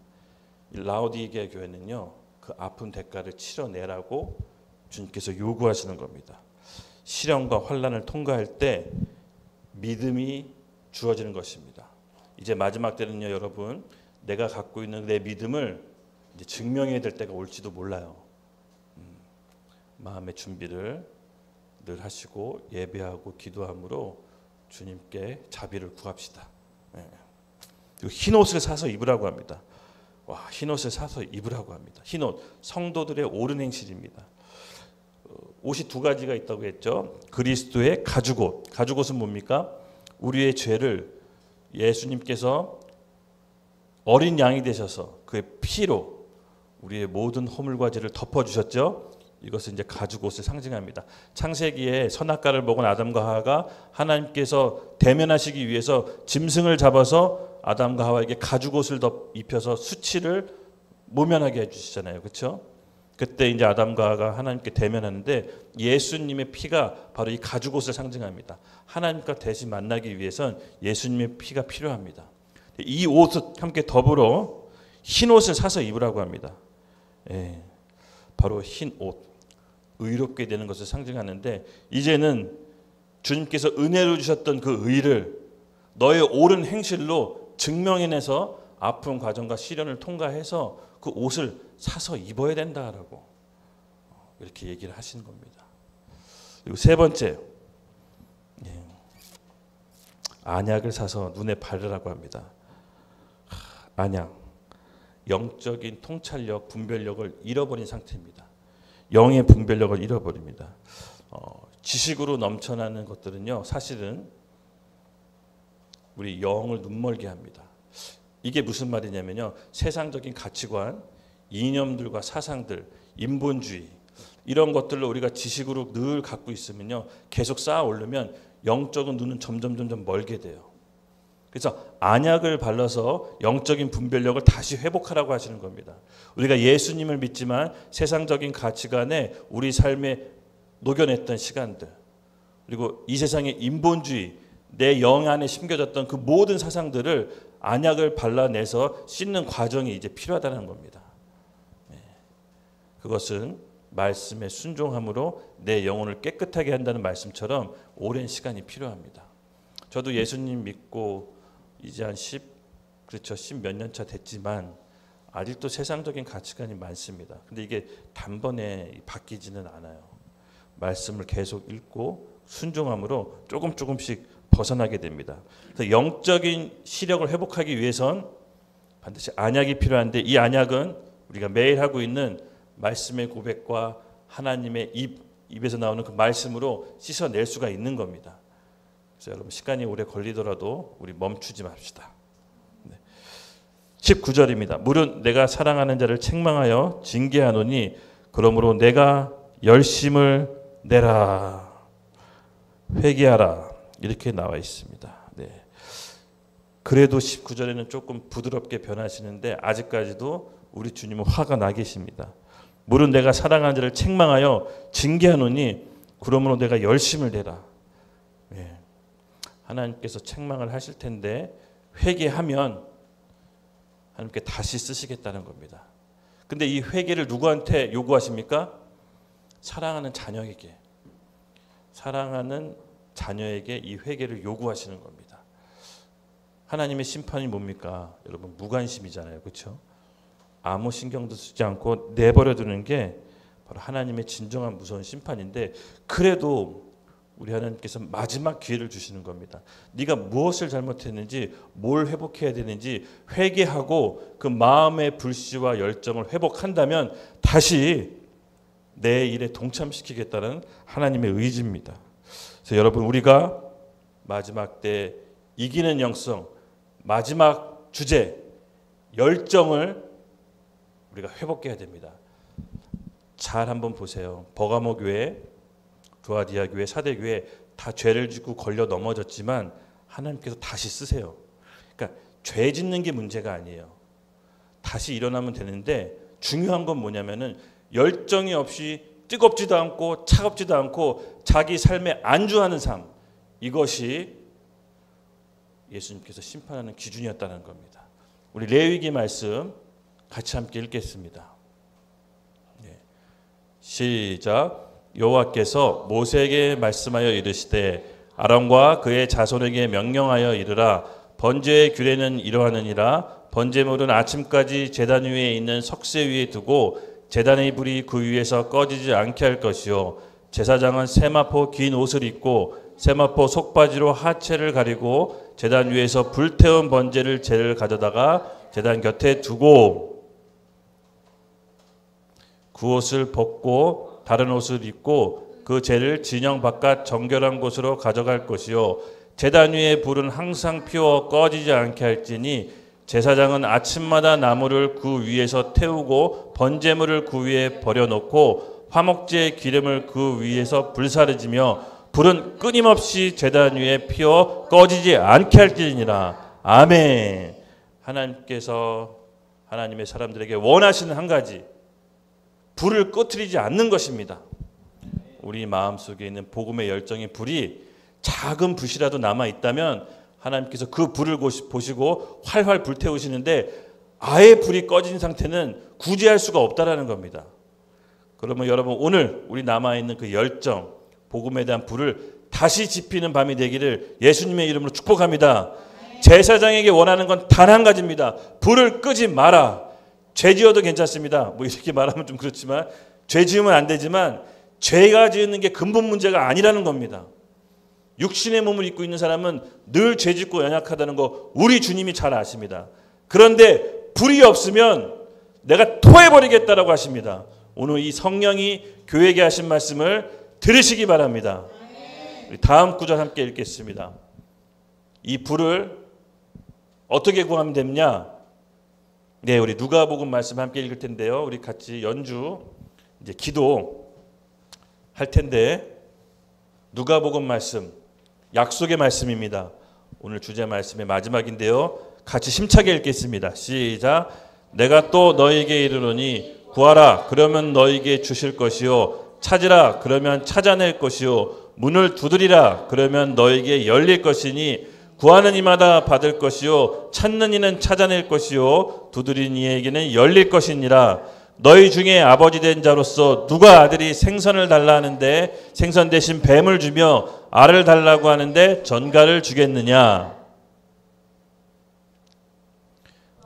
이 라오디게 교회는요, 그 아픈 대가를 치러내라고 주님께서 요구하시는 겁니다. 시련과 환난을 통과할 때 믿음이 주어지는 것입니다. 이제 마지막 때는요, 여러분, 내가 갖고 있는 내 믿음을 이제 증명해야 될 때가 올지도 몰라요. 마음의 준비를 늘 하시고 예배하고 기도함으로 주님께 자비를 구합시다. 그리고 흰 옷을 사서 입으라고 합니다. 와, 흰 옷을 사서 입으라고 합니다. 흰 옷, 성도들의 옳은 행실입니다. 옷이 두 가지가 있다고 했죠. 그리스도의 가죽옷. 가죽옷은 뭡니까? 우리의 죄를 예수님께서 어린 양이 되셔서 그의 피로 우리의 모든 허물과 죄를 덮어주셨죠. 이것은 이제 가죽옷을 상징합니다. 창세기에 선악과를 먹은 아담과 하와가 하나님께서 대면하시기 위해서 짐승을 잡아서 아담과 하와에게 가죽옷을 입혀서 수치를 모면하게 해주시잖아요. 그렇죠? 그때 이제 아담과 하와가 하나님께 대면하는데 예수님의 피가 바로 이 가죽옷을 상징합니다. 하나님과 대신 만나기 위해선 예수님의 피가 필요합니다. 이 옷을 함께 더불어 흰 옷을 사서 입으라고 합니다. 바로 흰 옷, 의롭게 되는 것을 상징하는데 이제는 주님께서 은혜로 주셨던 그 의를 너의 옳은 행실로 증명해내서 아픈 과정과 시련을 통과해서 그 옷을 사서 입어야 된다라고 이렇게 얘기를 하시는 겁니다. 그리고 세 번째, 안약을 사서 눈에 바르라고 합니다. 안약, 영적인 통찰력, 분별력을 잃어버린 상태입니다. 영의 분별력을 잃어버립니다. 지식으로 넘쳐나는 것들은요, 사실은 우리 영을 눈멀게 합니다. 이게 무슨 말이냐면요, 세상적인 가치관, 이념들과 사상들, 인본주의 이런 것들로 우리가 지식으로 늘 갖고 있으면요, 계속 쌓아 오르면 영적인 눈은 점점 멀게 돼요. 그래서 안약을 발라서 영적인 분별력을 다시 회복하라고 하시는 겁니다. 우리가 예수님을 믿지만 세상적인 가치관에 우리 삶에 녹여냈던 시간들, 그리고 이 세상의 인본주의, 내 영 안에 심겨졌던 그 모든 사상들을 안약을 발라내서 씻는 과정이 이제 필요하다는 겁니다. 그것은 말씀에 순종함으로 내 영혼을 깨끗하게 한다는 말씀처럼 오랜 시간이 필요합니다. 저도 예수님 믿고 이제 한 10 몇 년 차 됐지만 아직도 세상적인 가치관이 많습니다. 근데 이게 단번에 바뀌지는 않아요. 말씀을 계속 읽고 순종함으로 조금씩 벗어나게 됩니다. 그래서 영적인 시력을 회복하기 위해선 반드시 안약이 필요한데 이 안약은 우리가 매일 하고 있는 말씀의 고백과 하나님의 입에서 나오는 그 말씀으로 씻어낼 수가 있는 겁니다. 그래서 여러분 시간이 오래 걸리더라도 우리 멈추지 맙시다. 19절입니다. 물은 내가 사랑하는 자를 책망하여 징계하노니 그러므로 내가 열심을 내라 회개하라 이렇게 나와 있습니다. 그래도 19절에는 조금 부드럽게 변하시는데 아직까지도 우리 주님은 화가 나 계십니다. 물은 내가 사랑하는 자를 책망하여 징계하노니 그러므로 내가 열심을 내라. 하나님께서 책망을 하실 텐데 회개하면 하나님께 다시 쓰시겠다는 겁니다. 근데 이 회개를 누구한테 요구하십니까? 사랑하는 자녀에게. 사랑하는 자녀에게 이 회개를 요구하시는 겁니다. 하나님의 심판이 뭡니까? 여러분 무관심이잖아요. 그렇죠? 아무 신경도 쓰지 않고 내버려 두는 게 바로 하나님의 진정한 무서운 심판인데 그래도 우리 하나님께서 마지막 기회를 주시는 겁니다. 네가 무엇을 잘못했는지 뭘 회복해야 되는지 회개하고 그 마음의 불씨와 열정을 회복한다면 다시 내 일에 동참시키겠다는 하나님의 의지입니다. 그래서 여러분 우리가 마지막 때 이기는 영성, 마지막 주제, 열정을 우리가 회복해야 됩니다. 잘 한번 보세요. 버가모 교회, 두아디아 교회, 사대 교회 다 죄를 짓고 걸려 넘어졌지만 하나님께서 다시 쓰세요. 그러니까 죄 짓는 게 문제가 아니에요. 다시 일어나면 되는데 중요한 건 뭐냐면은 열정이 없이 뜨겁지도 않고 차갑지도 않고 자기 삶에 안주하는 삶, 이것이 예수님께서 심판하는 기준이었다는 겁니다. 우리 레위기 말씀 같이 함께 읽겠습니다. 시작. 여호와께서 모세에게 말씀하여 이르시되 아론과 그의 자손에게 명령하여 이르라. 번제의 규례는 이러하느니라. 번제물은 아침까지 제단 위에 있는 석쇠 위에 두고 제단의 불이 그 위에서 꺼지지 않게 할 것이요, 제사장은 세마포 긴 옷을 입고 세마포 속바지로 하체를 가리고 제단 위에서 불태운 번제를 제를 가져다가 제단 곁에 두고 그 옷을 벗고 다른 옷을 입고 그 제를 진영 바깥 정결한 곳으로 가져갈 것이요, 제단 위에 불은 항상 피워 꺼지지 않게 할지니 제사장은 아침마다 나무를 그 위에서 태우고 번제물을 그 위에 버려놓고 화목제의 기름을 그 위에서 불사르지며 불은 끊임없이 제단 위에 피워 꺼지지 않게 할지니라. 아멘. 하나님께서 하나님의 사람들에게 원하시는 한 가지, 불을 꺼트리지 않는 것입니다. 우리 마음속에 있는 복음의 열정의 불이 작은 불이라도 남아 있다면 하나님께서 그 불을 보시고 활활 불태우시는데 아예 불이 꺼진 상태는 구제할 수가 없다라는 겁니다. 그러면 여러분, 오늘 우리 남아있는 그 열정, 복음에 대한 불을 다시 지피는 밤이 되기를 예수님의 이름으로 축복합니다. 제사장에게 원하는 건 단 한 가지입니다. 불을 끄지 마라. 죄 지어도 괜찮습니다. 뭐 이렇게 말하면 좀 그렇지만, 죄 지으면 안 되지만 죄가 지은 게 근본 문제가 아니라는 겁니다. 육신의 몸을 입고 있는 사람은 늘 죄짓고 연약하다는 거 우리 주님이 잘 아십니다. 그런데 불이 없으면 내가 토해버리겠다라고 하십니다. 오늘 이 성령이 교회에게 하신 말씀을 들으시기 바랍니다. 우리 다음 구절 함께 읽겠습니다. 이 불을 어떻게 구하면 되느냐? 네, 우리 누가복음 말씀 함께 읽을 텐데요. 우리 같이 연주 이제 기도 할 텐데, 누가복음 말씀, 약속의 말씀입니다. 오늘 주제 말씀의 마지막인데요. 같이 힘차게 읽겠습니다. 시작. 내가 또 너희에게 이르노니 구하라 그러면 너희에게 주실 것이요, 찾으라 그러면 찾아낼 것이요, 문을 두드리라 그러면 너희에게 열릴 것이니 구하는 이마다 받을 것이요, 찾는 이는 찾아낼 것이요, 두드리는 이에게는 열릴 것이니라. 너희 중에 아버지 된 자로서 누가 아들이 생선을 달라 하는데 생선 대신 뱀을 주며 알을 달라고 하는데 전갈을 주겠느냐?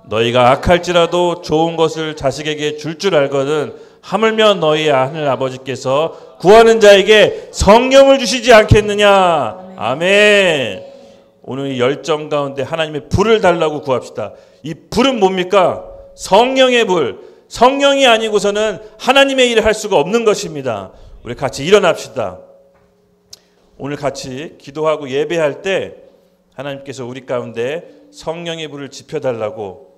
너희가 악할지라도 좋은 것을 자식에게 줄 줄 알거든 하물며 너희 하늘 아버지께서 구하는 자에게 성령을 주시지 않겠느냐? 아멘. 오늘 이 열정 가운데 하나님의 불을 달라고 구합시다. 이 불은 뭡니까? 성령의 불. 성령이 아니고서는 하나님의 일을 할 수가 없는 것입니다. 우리 같이 일어납시다. 오늘 같이 기도하고 예배할 때 하나님께서 우리 가운데 성령의 불을 지펴달라고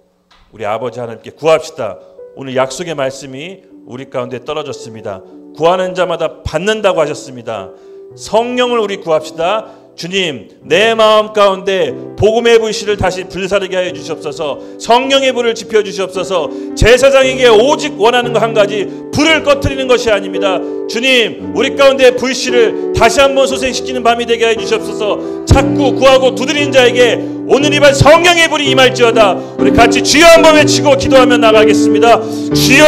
우리 아버지 하나님께 구합시다. 오늘 약속의 말씀이 우리 가운데 떨어졌습니다. 구하는 자마다 받는다고 하셨습니다. 성령을 우리 구합시다. 주님, 내 마음 가운데 복음의 불씨를 다시 불사르게 하여 주시옵소서. 성령의 불을 지펴 주시옵소서. 제사장에게 오직 원하는 거 한 가지, 불을 꺼트리는 것이 아닙니다. 주님, 우리 가운데 불씨를 다시 한번 소생시키는 밤이 되게 하여 주시옵소서. 찾고 구하고 두드리는 자에게 오늘 이 밤 성령의 불이 임할지어다. 우리 같이 주여 한번 외치고 기도하며 나가겠습니다. 주여!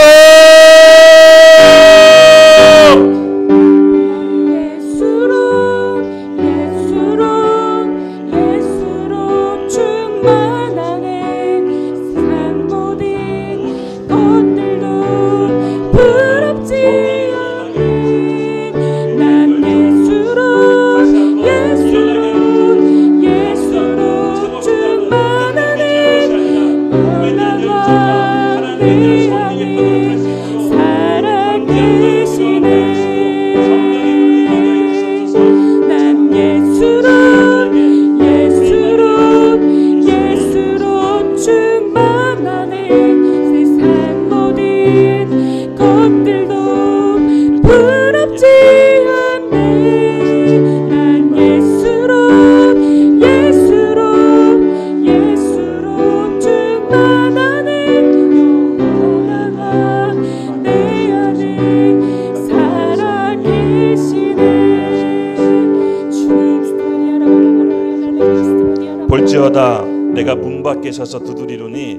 볼지어다 내가 문 밖에 서서 두드리노니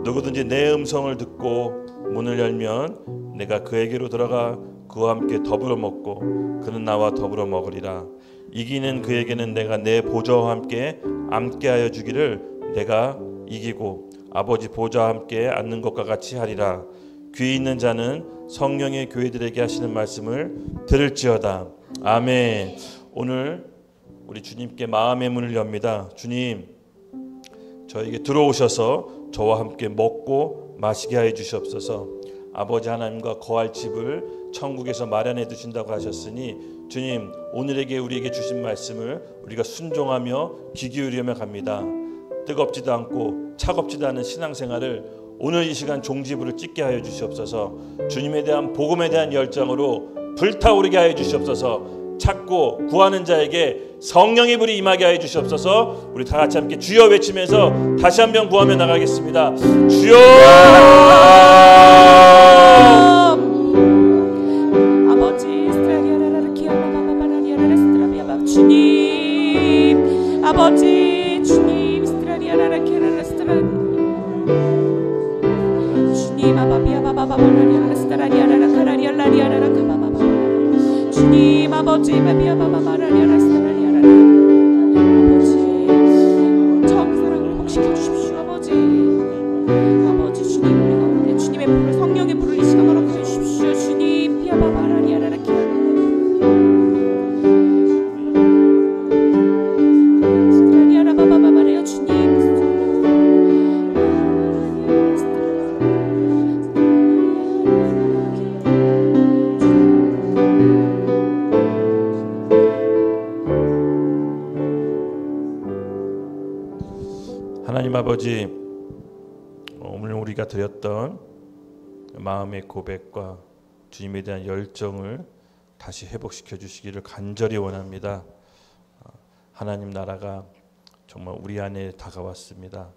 누구든지 내 음성을 듣고 문을 열면 내가 그에게로 들어가 그와 함께 더불어 먹고 그는 나와 더불어 먹으리라. 이기는 그에게는 내가 내 보좌와 함께하여 주기를 내가 이기고 아버지 보좌와 함께 앉는 것과 같이 하리라. 귀 있는 자는 성령의 교회들에게 하시는 말씀을 들을지어다. 아멘. 오늘 우리 주님께 마음의 문을 엽니다. 주님, 저에게 들어오셔서 저와 함께 먹고 마시게 하여 주시옵소서. 아버지 하나님과 거할 집을 천국에서 마련해 두신다고 하셨으니 주님, 오늘에게 우리에게 주신 말씀을 우리가 순종하며 귀 기울이며 갑니다. 뜨겁지도 않고 차갑지도 않은 신앙생활을 오늘 이 시간 종지부를 찍게 하여 주시옵소서. 주님에 대한 복음에 대한 열정으로 불타오르게 하여 주시옵소서. 찾고 구하는 자에게 성령의 불이 임하게 하여 주시옵소서. 우리 다 같이 함께 주여 외치면서 다시 한번 구하며 나가겠습니다. 주여! 주님, 아버지, 주님, 주님, 아바비아바바바라리아라 스타라리아라 카라리알라리아라 카바바바. 주님, 아버지, 바비아바바바라리아라 스타라리아라. 아버지, 처음 사랑을 회복시켜 주십시오. 아버지, 아버지, 주님, 우리 가운데 주님의 불을, 성령의 불을 이 시간 허락해 주십시오. 주님, 비아바바라리아라 키아라. 하나님 아버지, 오늘 우리가 드렸던 마음의 고백과 주님에 대한 열정을 다시 회복시켜 주시기를 간절히 원합니다. 하나님 나라가 정말 우리 안에 다가왔습니다.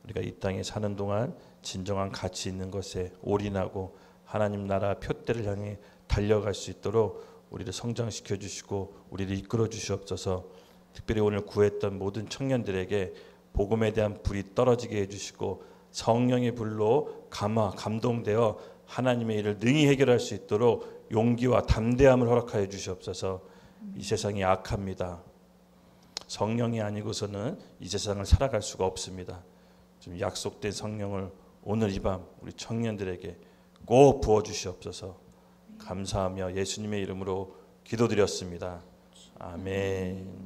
우리가 이 땅에 사는 동안 진정한 가치 있는 것에 올인하고 하나님 나라 표대를 향해 달려갈 수 있도록 우리를 성장시켜 주시고 우리를 이끌어 주시옵소서. 특별히 오늘 구했던 모든 청년들에게 복음에 대한 불이 떨어지게 해주시고 성령의 불로 감동되어 하나님의 일을 능히 해결할 수 있도록 용기와 담대함을 허락하여 주시옵소서. 이 세상이 악합니다. 성령이 아니고서는 이 세상을 살아갈 수가 없습니다. 좀 약속된 성령을 오늘 이 밤 우리 청년들에게 꼭 부어주시옵소서. 감사하며 예수님의 이름으로 기도드렸습니다. 아멘.